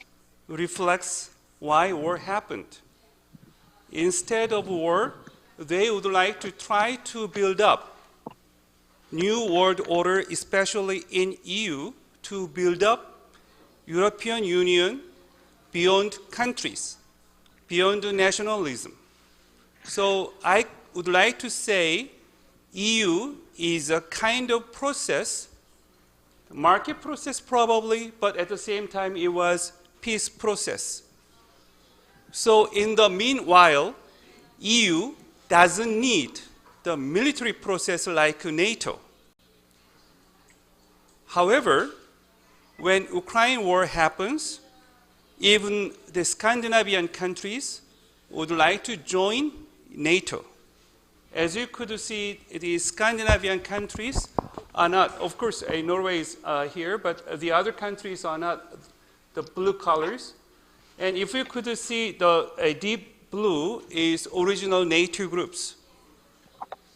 reflects why war happened. instead of war, they would like to try to build up new world order, especially in EU, to build up European Union beyond countries, beyond nationalism. So I would like to say EU is a kind of process, market process probably, but at the same time it was peace process. So in the meanwhile, EU doesn't need the military process like NATO. However, when Ukraine war happens, even the Scandinavian countries would like to join NATO. As you could see, the Scandinavian countries are not, of course, Norway is here, but the other countries are not the blue colors. And if you could see, the deep blue is original NATO groups.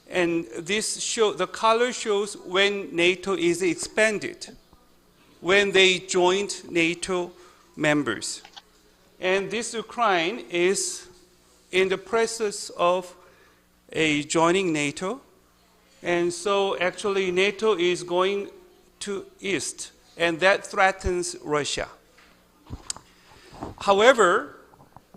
And the color shows when NATO is expanded, when they joined NATO members. And this Ukraine is in the process of joining NATO. And so actually NATO is going to east, and that threatens Russia. However,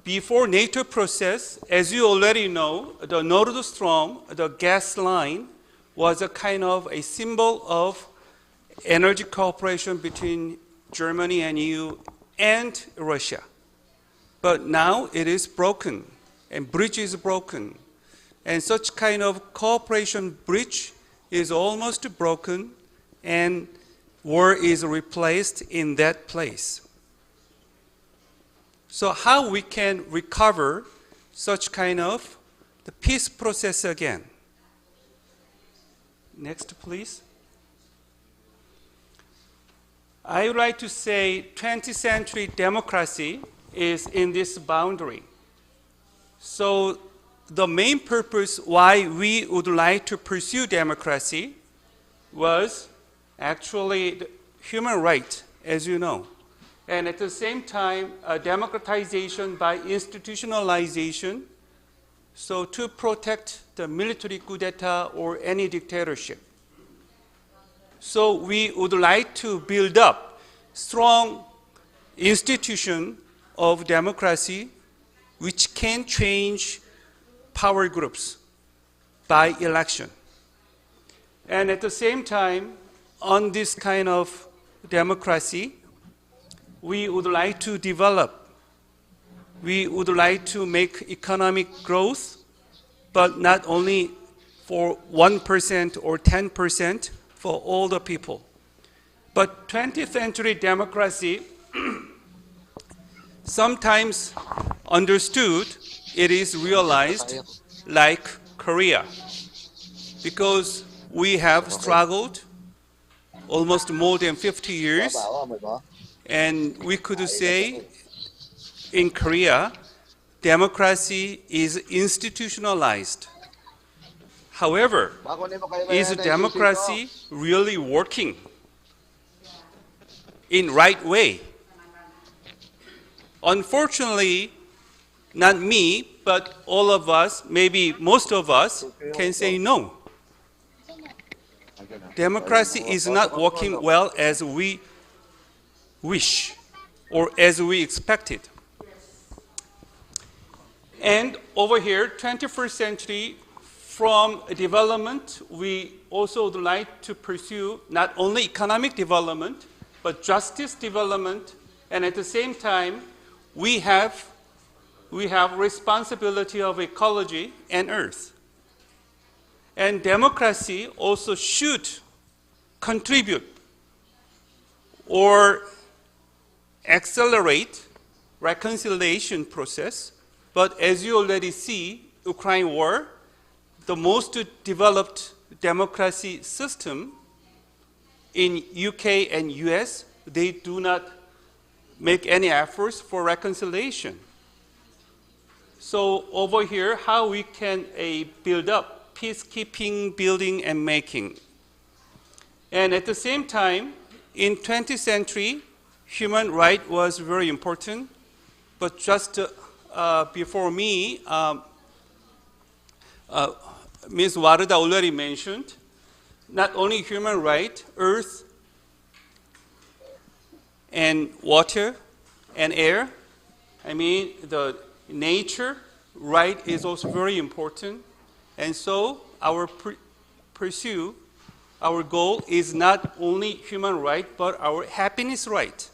before NATO process, as you already know, the Nord Stream, the gas line, was a kind of a symbol of energy cooperation between Germany and EU and Russia. But now it is broken, and bridge is broken. And such kind of cooperation bridge is almost broken, and war is replaced in that place. So how we can recover such kind of the peace process again? Next, please. I would like to say 20th century democracy is in this boundary. So the main purpose why we would like to pursue democracy was actually the human right, as you know. And at the same time, democratization by institutionalization, so to protect the military coup d'etat or any dictatorship. So we would like to build up strong institution of democracy which can change power groups by election. And at the same time, on this kind of democracy, we would like to develop. We would like to make economic growth, but not only for 1% or 10%, for all the people. But 20th century democracy sometimes understood, it is realized like Korea, because we have struggled almost more than 50 years. And we could say in Korea, democracy is institutionalized. However, is democracy really working in right way? Unfortunately, not me, but all of us, maybe most of us, can say no. Democracy is not working well as we wish or as we expected. And over here, 21st century, from development, we also would like to pursue not only economic development, but justice development, and at the same time, we have responsibility of ecology and earth. And democracy also should contribute or accelerate reconciliation process. But as you already see, Ukraine war, the most developed democracy system in UK and US, they do not make any efforts for reconciliation. So over here, how we can build up peacekeeping, building, and making. And at the same time, in 20th century, human right was very important, but just before me, Ms. Warda already mentioned, not only human right, earth and water and air, I mean the nature right is also very important. And so our our goal is not only human right, but our happiness right.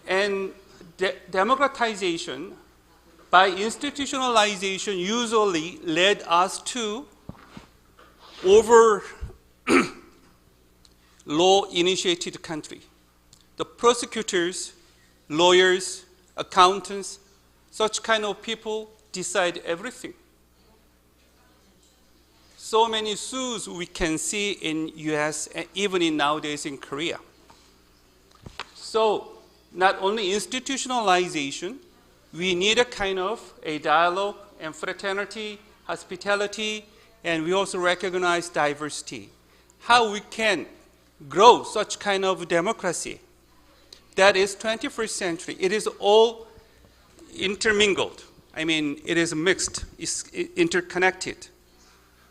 And democratization by institutionalization usually led us to over law-initiated country. The prosecutors, lawyers, accountants, such kind of people decide everything. So many suits we can see in US and even in nowadays in Korea. So not only institutionalization, we need a kind of a dialogue and fraternity, hospitality, and we also recognize diversity. How we can grow such kind of democracy? That is 21st century. It is all intermingled. I mean, it is mixed, it's interconnected.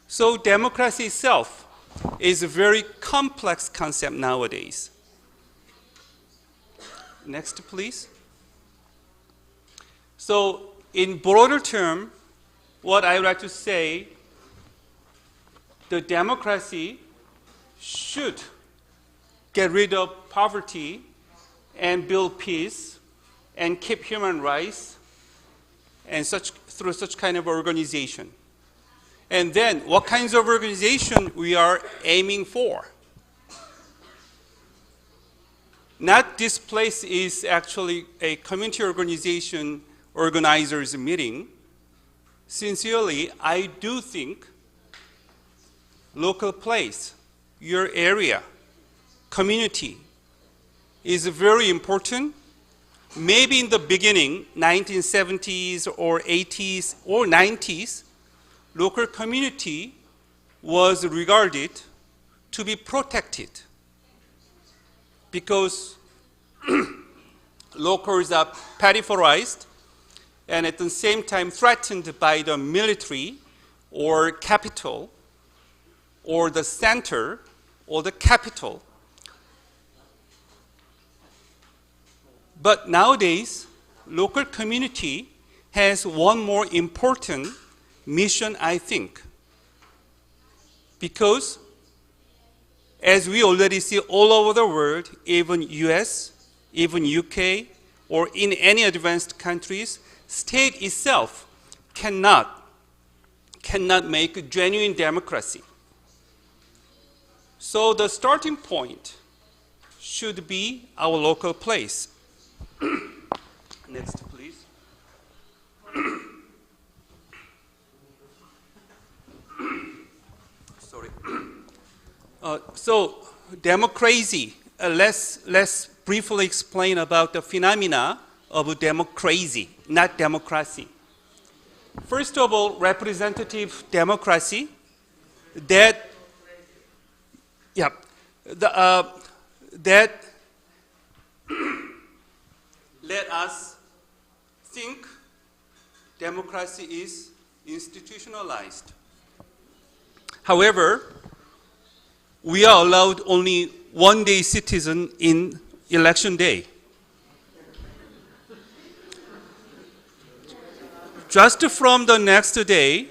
So democracy itself is a very complex concept nowadays. Next, please. So in broader term, what I would like to say, the democracy should get rid of poverty and build peace and keep human rights and through such kind of organization. And then what kinds of organization we are aiming for? Not this place is actually a community organization organizers meeting. Sincerely, I do think local place, your area, community is very important. Maybe in the beginning, 1970s or 80s or 90s, local community was regarded to be protected because locals are peripherized and at the same time threatened by the military or capital or the center or the capital. But nowadays, local community has one more important mission, I think. Because as we already see all over the world, even US, even UK, or in any advanced countries, state itself cannot make a genuine democracy. So the starting point should be our local place. Next, please. Sorry. So democracy, let's briefly explain about the phenomena of democracy, not democracy. First of all, representative democracy, that let us think democracy is institutionalized. However, we are allowed only one day citizen in election day. Just from the next day,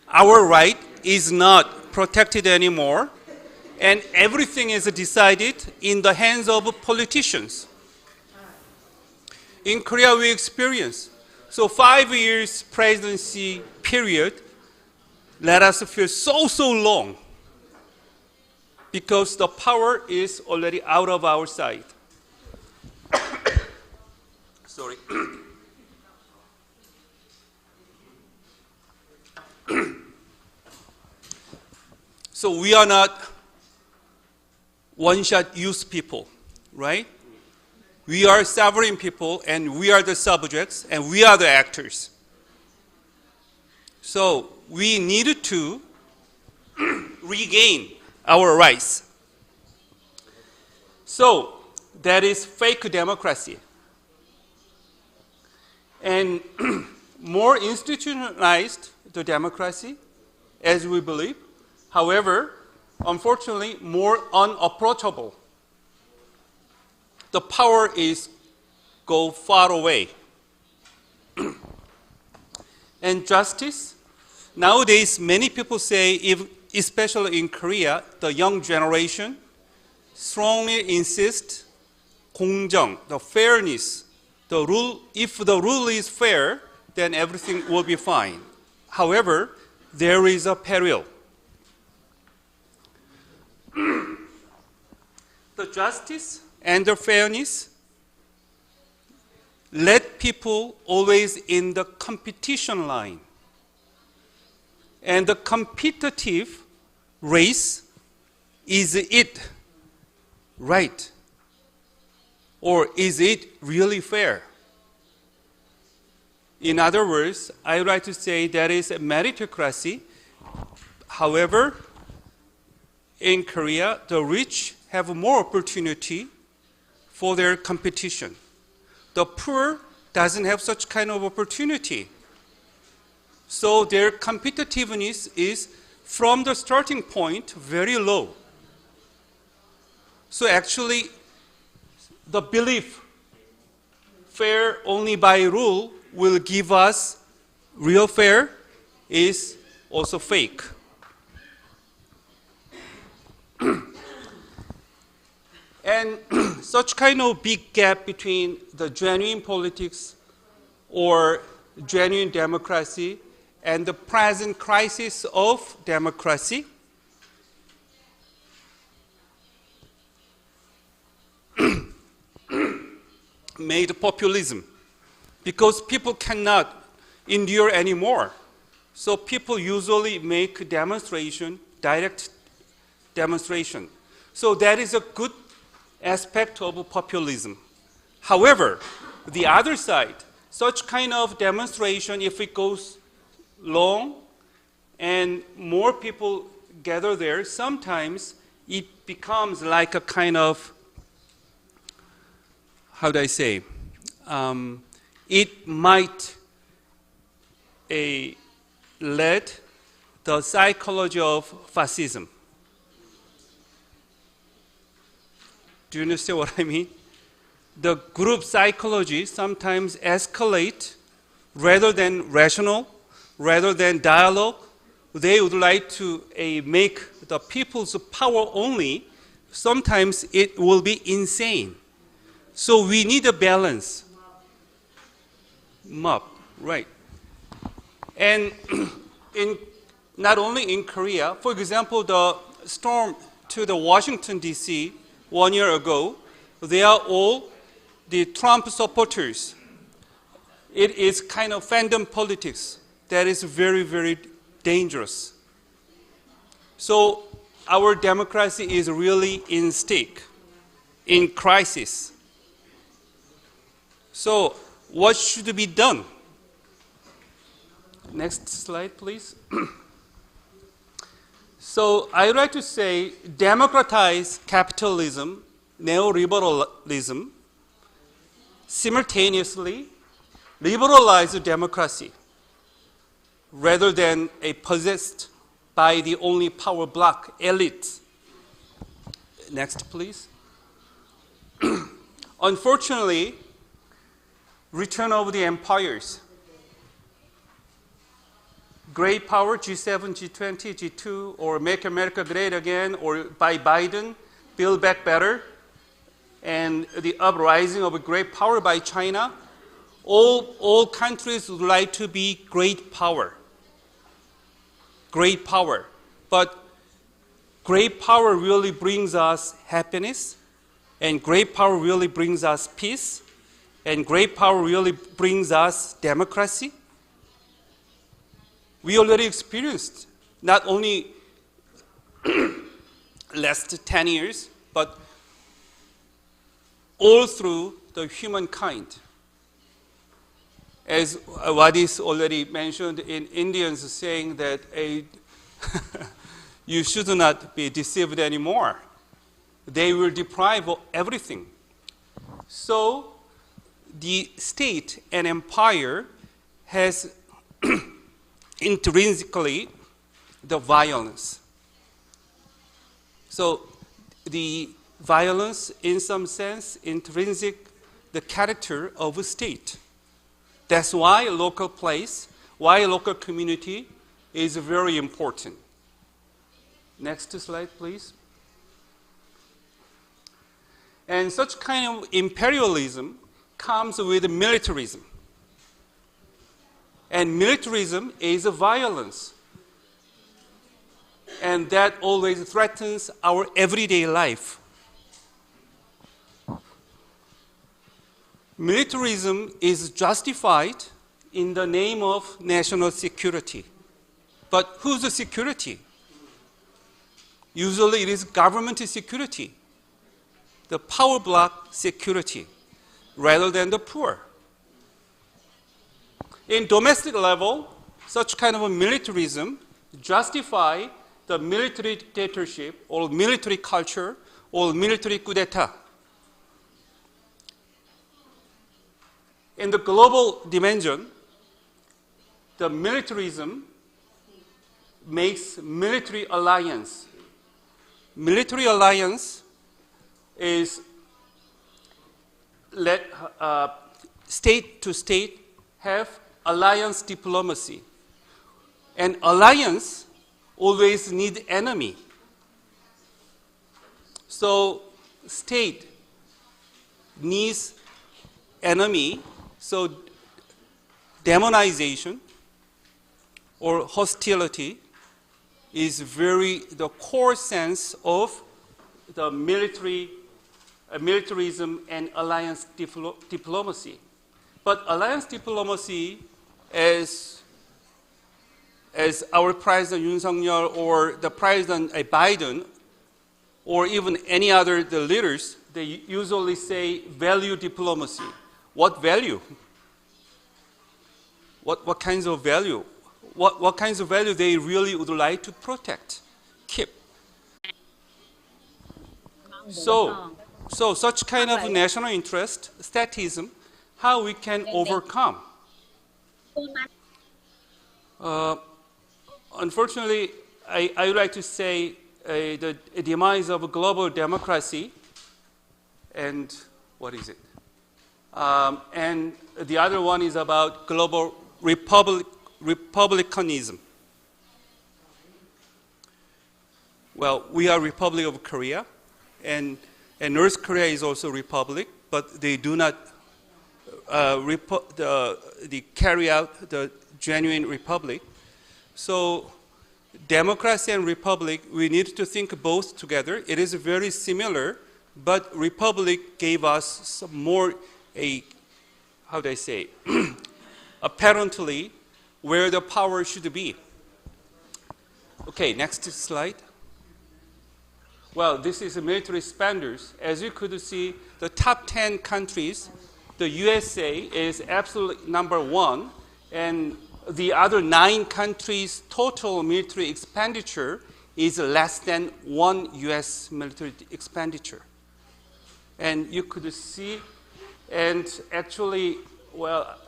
our right is not protected anymore, and everything is decided in the hands of politicians. In Korea, we experience. So 5 years presidency period let us feel so long because the power is already out of our sight. Sorry. So we are not one-shot use people, right? We are sovereign people, and we are the subjects, and we are the actors. So we need to regain our rights. So that is fake democracy. and more institutionalized the democracy, as we believe. However, unfortunately, more unapproachable. The power is go far away. And justice, nowadays many people say, especially in Korea, the young generation strongly insist 공정, the fairness, the rule. If the rule is fair, then everything will be fine. However, there is a peril. The justice and the fairness let people always in the competition line. And the competitive race, is it right? Or is it really fair? In other words, I would like to say there is a meritocracy. However, in Korea, the rich have more opportunity for their competition. The poor doesn't have such kind of opportunity. So their competitiveness is, from the starting point, very low. So actually, the belief, fair only by rule, will give us real fair is also fake. And such kind of big gap between the genuine politics or genuine democracy and the present crisis of democracy made populism, because people cannot endure anymore. So people usually make demonstration, direct demonstration. So that is a good aspect of populism. However, the other side, such kind of demonstration, if it goes long and more people gather there, sometimes it becomes like a kind of, how do I say, it might lead the psychology of fascism. Do you understand what I mean? The group psychology sometimes escalate rather than rational, rather than dialogue. They would like to make the people's power only. Sometimes it will be insane. So we need a balance. Mob, right. And not only in Korea, for example, the storm to the Washington, D.C., 1 year ago, they are all the Trump supporters. It is kind of fandom politics that is very, very dangerous. So our democracy is really in stake, in crisis. So what should be done? Next slide, please. So I would like to say democratize capitalism, neoliberalism, simultaneously liberalize democracy rather than possessed by the only power block elite. Next, please. Unfortunately, return of the empires. Great power, G7, G20, G2, or Make America Great Again, or by Biden, Build Back Better, and the uprising of a great power by China. All countries would like to be great power. Great power. But great power really brings us happiness, and great power really brings us peace, and great power really brings us democracy. We already experienced not only last 10 years, but all through the humankind. As what is already mentioned in Indians saying that you should not be deceived anymore. They will deprive of everything. So the state and empire has intrinsically the violence. So the violence, in some sense, intrinsic the character of a state. That's why a local place, why a local community is very important. Next slide, please. And such kind of imperialism comes with militarism. And militarism is a violence. And that always threatens our everyday life. Militarism is justified in the name of national security. But whose security? Usually it is government security, the power block security, rather than the poor. In domestic level, such kind of a militarism justify the military dictatorship or military culture or military coup d'etat. In the global dimension, the militarism makes military alliance. Military alliance is let state to state have alliance diplomacy. And alliance always need enemy. So state needs enemy, so demonization or hostility is the core sense of the militarism and alliance diplomacy. But alliance diplomacy, as our President Yoon Suk-yeol or the President Biden, or even any other the leaders, they usually say value diplomacy. What value? What kinds of value? What kinds of value they really would like to protect, keep? So such kind of national interest, statism, how we can overcome? Unfortunately, I would like to say the demise of global democracy, and what is it? And the other one is about global republicanism. Well, we are Republic of Korea, and North Korea is also republic, but they do not they carry out the genuine republic. So democracy and republic, we need to think both together. It is very similar, but republic gave us some more how do I say, apparently where the power should be. Okay, next slide. Well, this is military spenders. As you could see, the top 10 countries, the USA is absolutely number 1, and the other 9 countries' total military expenditure is less than 1 US military expenditure. And you could see, and actually, well,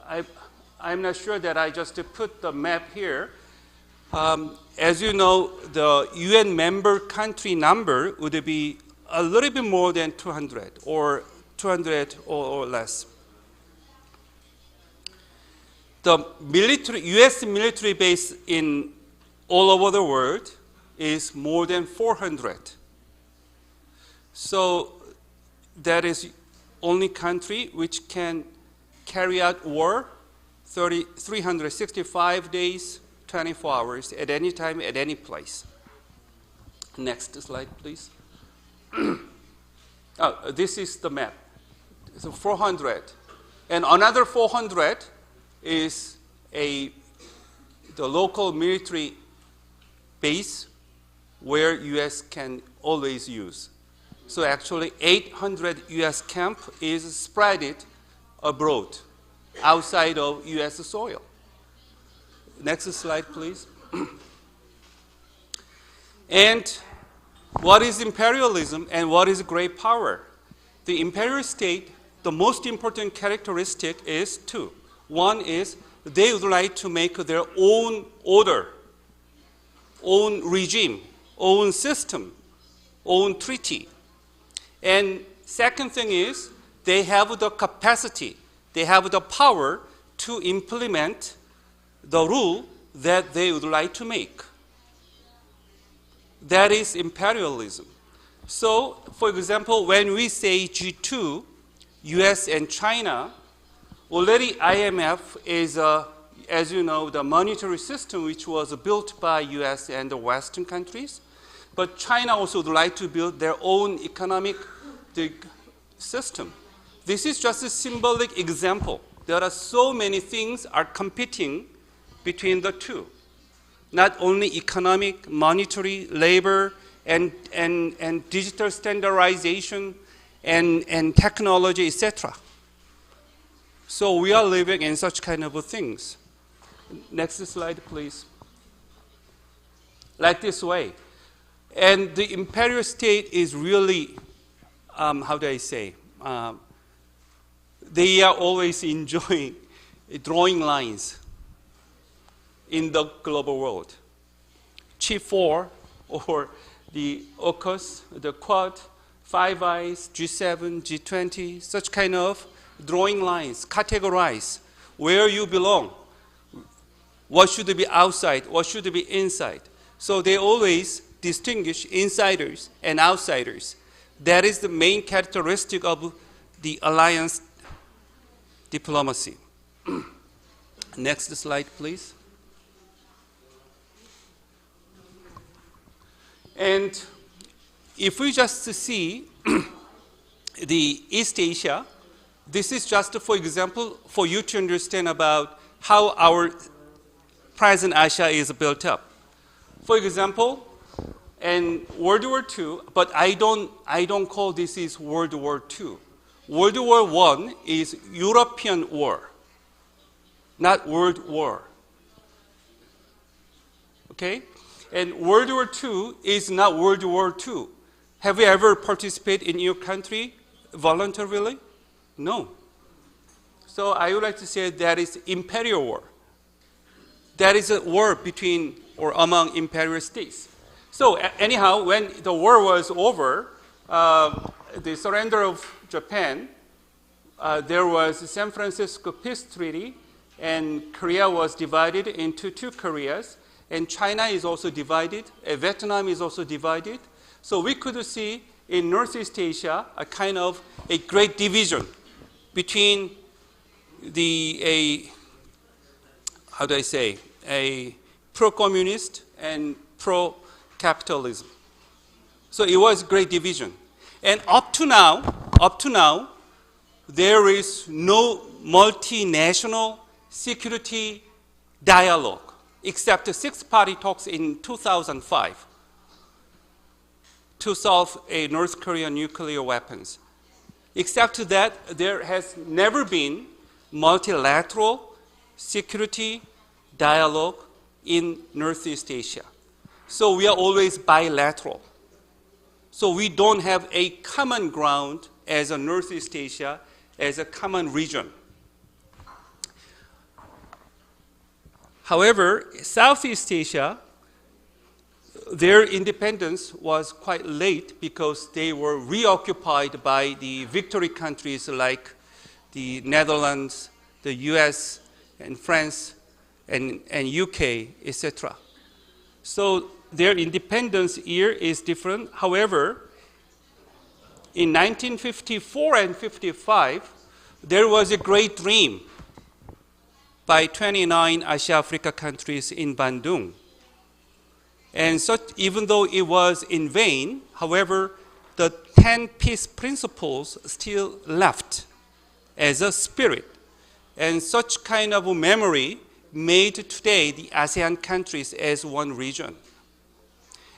I'm not sure that I just put the map here. As you know, the UN member country number would be a little bit more than 200 or 200 or less. The US military base in all over the world is more than 400. So that is only country which can carry out war 365 days, 24 hours, at any time, at any place. Next slide, please. This is the map. So 400. And another 400 is the local military base where US can always use. So actually 800 US camp is spread abroad, outside of US soil. Next slide, please. And what is imperialism and what is great power? The imperial state the most important characteristic is two. One is they would like to make their own order, own regime, own system, own treaty. And second thing is they have the capacity, they have the power to implement the rule that they would like to make. That is imperialism. So, for example, when we say G2, US and China, already IMF is, as you know, the monetary system which was built by US and the Western countries. But China also would like to build their own economic system. This is just a symbolic example. There are so many things are competing between the two. Not only economic, monetary, labor, and digital standardization, and technology, etc. So we are living in such kind of things. Next slide, please. Like this way. And the imperial state is really, how do I say, they are always enjoying drawing lines in the global world. G4 or the AUKUS, the Quad, Five Eyes, G7, G20, such kind of drawing lines, categorize where you belong, what should be outside, what should be inside. So they always distinguish insiders and outsiders. That is the main characteristic of the alliance diplomacy. Next slide, please. And if we just see the East Asia, this is just, for example, for you to understand about how our present Asia is built up. For example, in World War II, but I don't call this is World War II. World War I is European war, not World War. Okay? And World War II is not World War II. Have you ever participated in your country voluntarily? No. So I would like to say that is imperial war. That is a war between or among imperial states. So anyhow, when the war was over, the surrender of Japan, there was the San Francisco Peace Treaty, and Korea was divided into two Koreas, and China is also divided, Vietnam is also divided. So we could see in Northeast Asia a kind of a great division between how do I say, a pro-communist and pro-capitalism. So it was a great division. And up to now, there is no multinational security dialogue, except the six-party talks in 2005 to solve a North Korean nuclear weapons. Except that, there has never been multilateral security dialogue in Northeast Asia. So we are always bilateral. So we don't have a common ground as a Northeast Asia, as a common region. However, Southeast Asia, their independence was quite late because they were reoccupied by the victory countries like the Netherlands, the US, and France, and UK, etc. So their independence year is different. However, in 1954 and 55, there was a great dream by 29 Asia-Africa countries in Bandung. And so even though it was in vain, however, the 10 peace principles still left as a spirit. And such kind of memory made today the ASEAN countries as one region.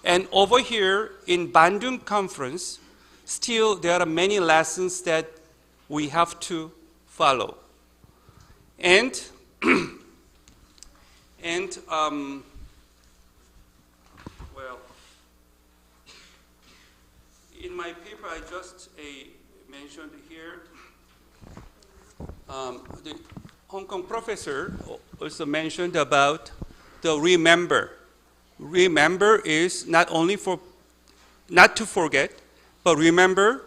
And over here in Bandung Conference, still there are many lessons that we have to follow. And, well, in my paper I just mentioned here, the Hong Kong professor also mentioned about the remember. Remember is not only for not to forget, but remember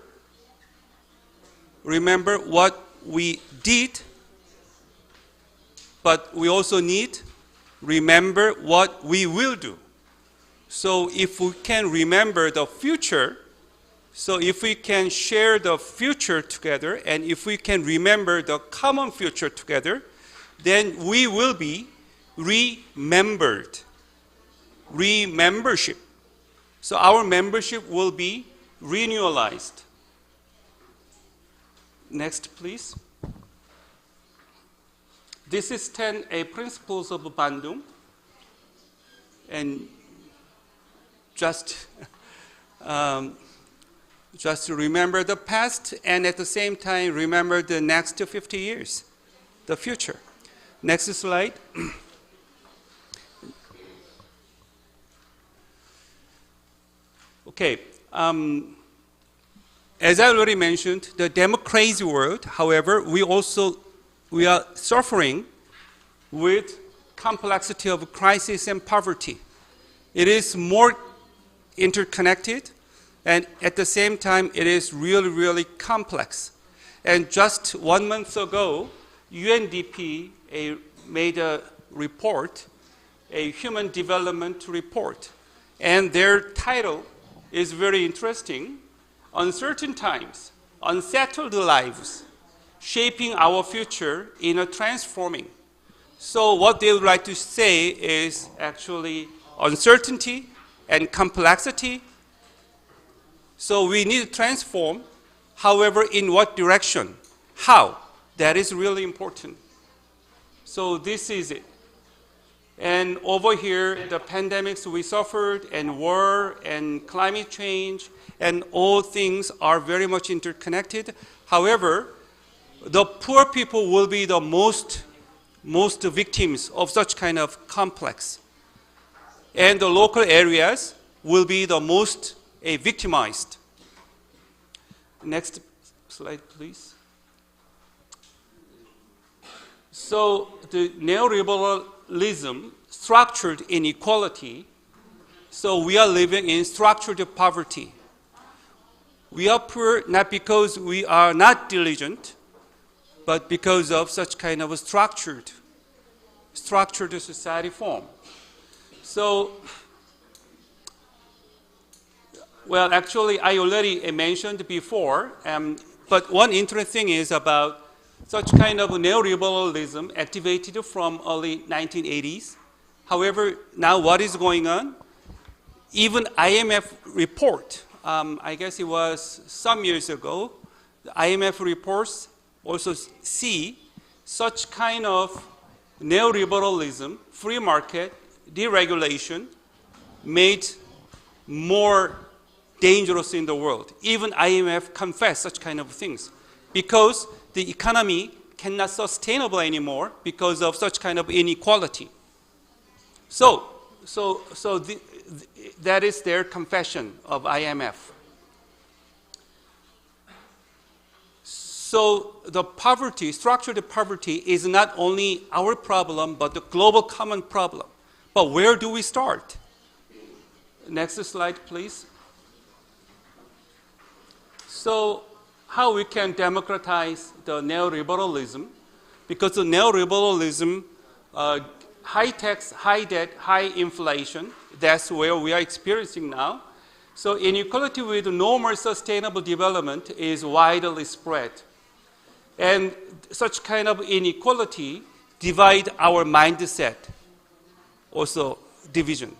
what we did, but we also need remember what we will do. So if we can remember the future, so if we can share the future together, and if we can remember the common future together, then we will be remembered. Remembership. So our membership will be renewalized. Next, please. This is 10 principles of Bandung. And just to remember the past and at the same time remember the next 50 years, the future. Next slide. Okay. As I already mentioned, the democracy world, however, we are suffering with complexity of crisis and poverty. It is more interconnected, and at the same time, it is really, really complex. And just 1 month ago, UNDP made a report, a human development report, and their title is very interesting. Uncertain times, unsettled lives, shaping our future in a transforming. So what they would like to say is actually uncertainty and complexity. So we need to transform, however, in what direction? How? That is really important. So this is it. And over here, the pandemics we suffered, and war, and climate change, and all things are very much interconnected. However, the poor people will be the most victims of such kind of complex. And the local areas will be the most victimized. Next slide, please. So the neoliberalism structured inequality, so we are living in structured poverty. We are poor not because we are not diligent, but because of such kind of a structured society form. So, well, actually, I already mentioned before, but one interesting thing is about such kind of neoliberalism activated from early 1980s. However, now what is going on? Even IMF report, I guess it was some years ago, the IMF reports also see such kind of neoliberalism, free market, deregulation, made more dangerous in the world. Even IMF confess such kind of things because the economy cannot sustainable anymore because of such kind of inequality. So that is their confession of IMF. So the poverty, structured poverty, is not only our problem, but the global common problem. But where do we start? Next slide, please. So how we can democratize the neoliberalism? Because the neoliberalism, high tax, high debt, high inflation, that's where we are experiencing now. So inequality with no more sustainable development is widely spread. And such kind of inequality divide our mindset, also division.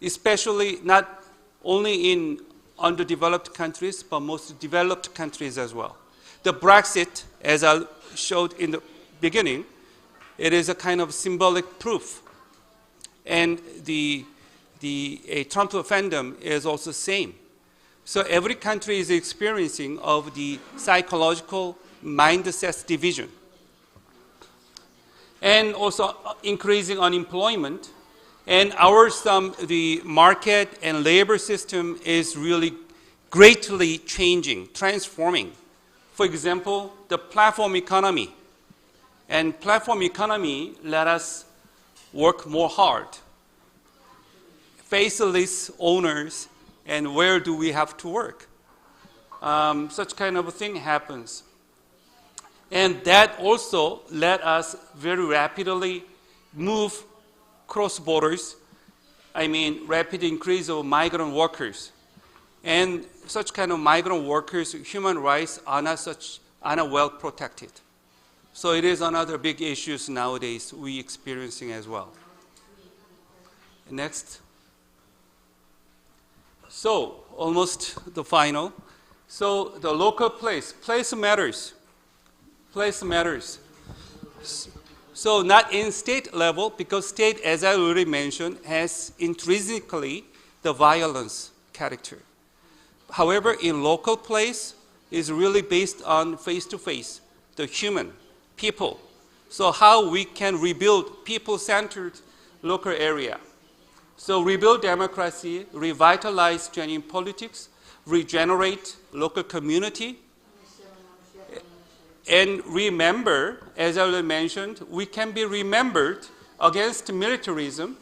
Especially not only in underdeveloped countries, but most developed countries as well. The Brexit, as I showed in the beginning, it is a kind of symbolic proof. And the Trump referendum is also the same. So every country is experiencing of the psychological mindset division. And also increasing unemployment. And the market and labor system is really greatly changing, transforming. For example, the platform economy. And platform economy let us work more hard. Faceless owners, and where do we have to work? Such kind of a thing happens. And that also let us very rapidly move cross borders. I mean, rapid increase of migrant workers. And such kind of migrant workers, human rights are not well protected. So it is another big issue nowadays we experiencing as well. Next. So almost the final. So the local place matters. Place matters. So not in state level, because state, as I already mentioned, has intrinsically the violence character. However, in local place is really based on face-to-face, the human, people. So how we can rebuild people-centered local area. So rebuild democracy, revitalize genuine politics, regenerate local community, and remember, as I already mentioned, we can be remembered against militarism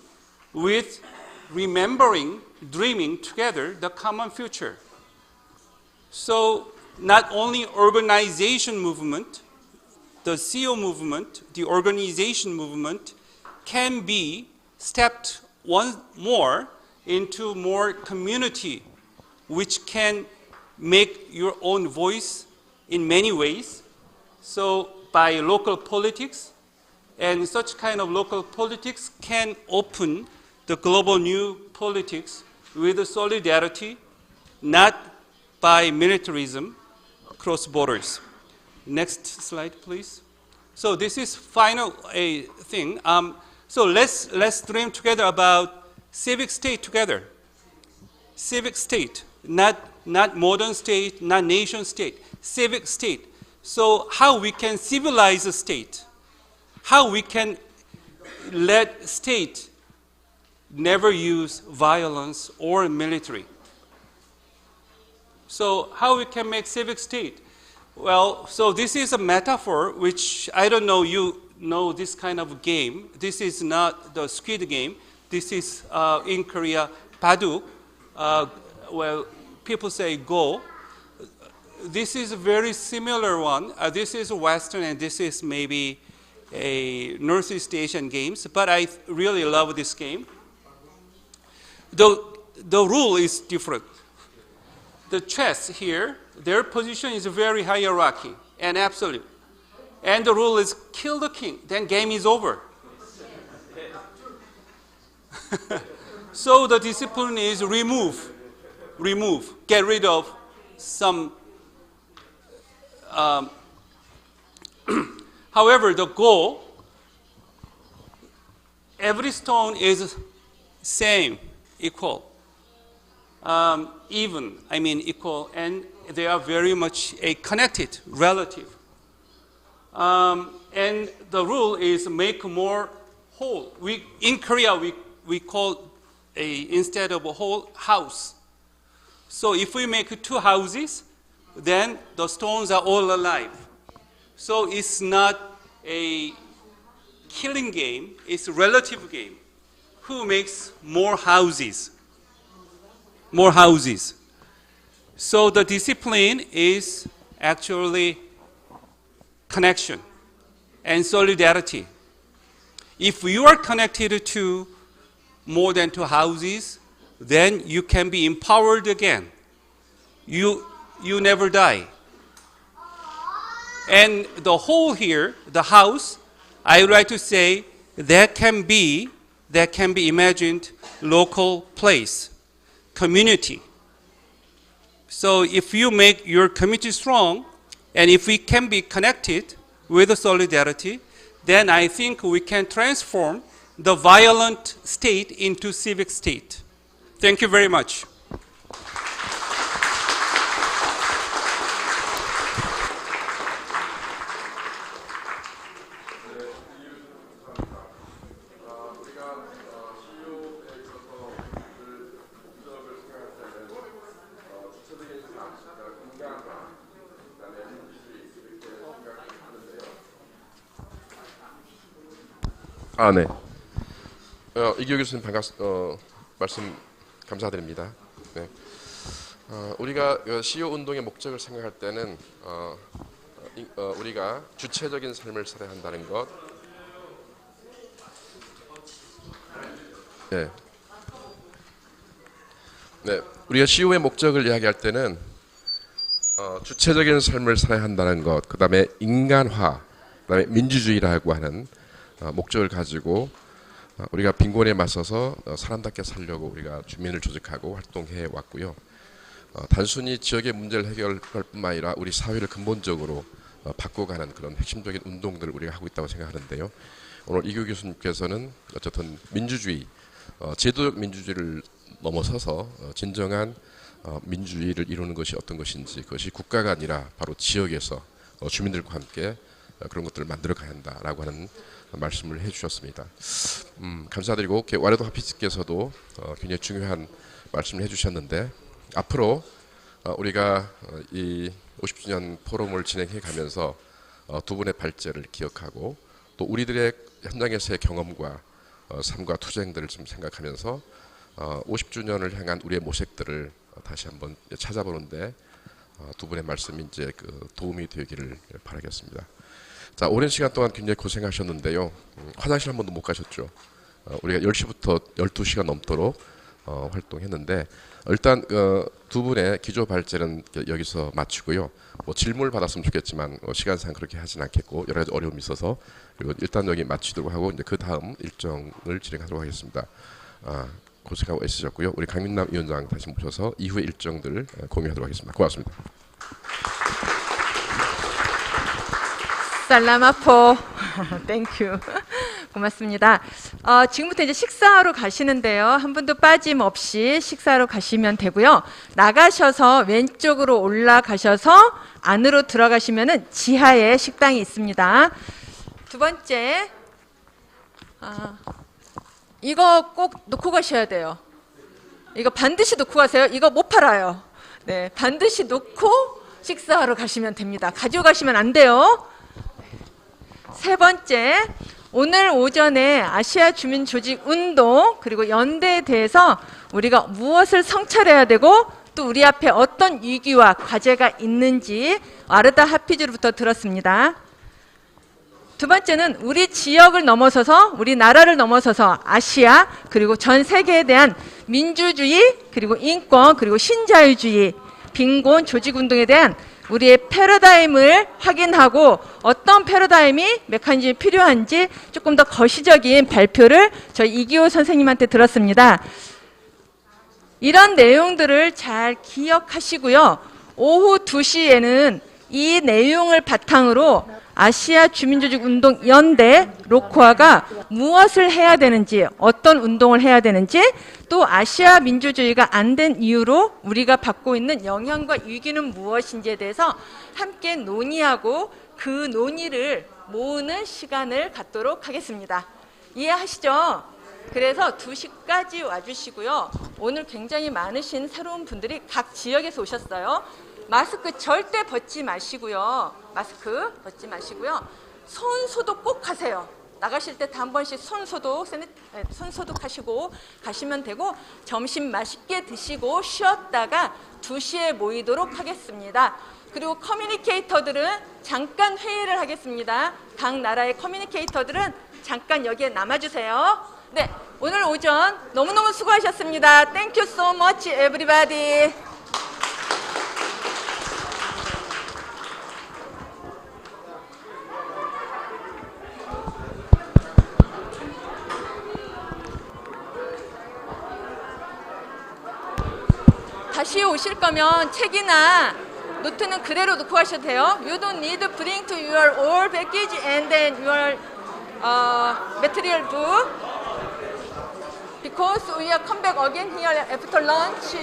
with remembering, dreaming together the common future. So not only urbanization movement, the CO movement, the organization movement can be stepped one more into more community, which can make your own voice in many ways. So by local politics, and such kind of local politics can open the global new politics with solidarity, not by militarism, cross borders. Next slide, please. So this is final thing. So let's dream together about civic state together. Civic state, not modern state, not nation state, civic state. So how we can civilize a state, how we can let state never use violence or military. So how we can make civic state? Well, so this is a metaphor which I don't know you know this kind of game. This is not the Squid Game. This is in Korea, Baduk. Well, people say Go. This is a very similar one. This is Western and this is maybe a Northeast Asian games, but I really love this game. The rule is different. The chess here, their position is very hierarchy and absolute. And the rule is kill the king, then game is over. So the discipline is remove, get rid of some. However, the goal, every stone is same, equal, even, equal, and they are very much connected, relative. And the rule is make more whole. In Korea, we call instead of a whole house. So if we make two houses, then the stones are all alive. So it's not a killing game, it's a relative game. Who makes more houses? More houses. So the discipline is actually connection and solidarity. If you are connected to more than two houses, then you can be empowered again. You never die. And the whole here, the house, I would like to say that can be imagined local place, community. So if you make your community strong, and if we can be connected with the solidarity, then I think we can transform the violent state into civic state. Thank you very much. 네. 이기호 교수님 말씀 감사드립니다. 네. 우리가 CO 운동의 목적을 생각할 때는 우리가 주체적인 삶을 살아야 한다는 것. 네. 네. 우리가 CO의 목적을 이야기할 때는 주체적인 삶을 살아야 한다는 것, 그 다음에 인간화, 그 다음에 민주주의라고 하는 목적을 가지고 우리가 빈곤에 맞서서 사람답게 살려고 우리가 주민을 조직하고 활동해 왔고요. 단순히 지역의 문제를 해결할 뿐만 아니라 우리 사회를 근본적으로 바꿔가는 그런 핵심적인 운동들을 우리가 하고 있다고 생각하는데요. 오늘 이기호 교수님께서는 어쨌든 민주주의, 제도적 민주주의를 넘어서서 진정한 민주주의를 이루는 것이 어떤 것인지, 그것이 국가가 아니라 바로 지역에서 주민들과 함께 그런 것들을 만들어 가야 한다라고 하는 말씀을 해주셨습니다. 감사드리고 와레도 하피즈께서도 굉장히 중요한 말씀을 해주셨는데, 앞으로 우리가 이 50주년 포럼을 진행해 가면서 두 분의 발제를 기억하고 또 우리들의 현장에서의 경험과 삶과 투쟁들을 좀 생각하면서 50주년을 향한 우리의 모색들을 다시 한번 찾아보는데 두 분의 말씀이 이제 도움이 되기를 바라겠습니다. 자, 오랜 시간 동안 굉장히 고생하셨는데요. 화장실 한 번도 못 가셨죠. 우리가 10시부터 12시가 넘도록 활동했는데, 일단 두 분의 기조 발제는 여기서 마치고요. 뭐 질문을 받았으면 좋겠지만 시간상 그렇게 하진 않겠고 여러 가지 어려움이 있어서 그리고 일단 여기 마치도록 하고 이제 그 다음 일정을 진행하도록 하겠습니다. 고생하고 애쓰셨고요. 우리 강민남 위원장 다시 모셔서 이후의 일정들 공유하도록 하겠습니다. 고맙습니다. 살라마포. 땡큐. 고맙습니다. 지금부터 이제 식사하러 가시는데요. 한 분도 빠짐없이 식사하러 가시면 되고요. 나가셔서 왼쪽으로 올라가셔서 안으로 들어가시면은 지하에 식당이 있습니다. 두 번째, 이거 꼭 놓고 가셔야 돼요. 이거 반드시 놓고 가세요. 이거 못 팔아요. 네, 반드시 놓고 식사하러 가시면 됩니다. 가져가시면 안 돼요. 세 번째, 오늘 오전에 아시아 주민 조직 운동 그리고 연대에 대해서 우리가 무엇을 성찰해야 되고 또 우리 앞에 어떤 위기와 과제가 있는지 와르다 하피즈로부터 들었습니다. 두 번째는 우리 지역을 넘어서서 우리 나라를 넘어서서 아시아 그리고 전 세계에 대한 민주주의 그리고 인권 그리고 신자유주의 빈곤 조직운동에 대한 우리의 패러다임을 확인하고 어떤 패러다임이 메커니즘이 필요한지 조금 더 거시적인 발표를 저희 이기호 선생님한테 들었습니다. 이런 내용들을 잘 기억하시고요. 오후 2시에는 이 내용을 바탕으로 아시아 주민조직운동연대 로코아가 무엇을 해야 되는지 어떤 운동을 해야 되는지 또 아시아 민주주의가 안 된 이유로 우리가 받고 있는 영향과 위기는 무엇인지에 대해서 함께 논의하고 그 논의를 모으는 시간을 갖도록 하겠습니다. 이해하시죠? 그래서 2시까지 와주시고요. 오늘 굉장히 많으신 새로운 분들이 각 지역에서 오셨어요. 마스크 절대 벗지 마시고요. 마스크 벗지 마시고요. 손 소독 꼭 하세요. 나가실 때 다 한 번씩 손 소독하시고 가시면 되고 점심 맛있게 드시고 쉬었다가 2시에 모이도록 하겠습니다. 그리고 커뮤니케이터들은 잠깐 회의를 하겠습니다. 각 나라의 커뮤니케이터들은 잠깐 여기에 남아주세요. 네, 오늘 오전 너무너무 수고하셨습니다. Thank you so much, everybody. 다시 오실 거면 책이나 노트는 그대로 놓고 가셔도 돼요. You don't need to bring to your all package and then your material book because we are come back again here after lunch.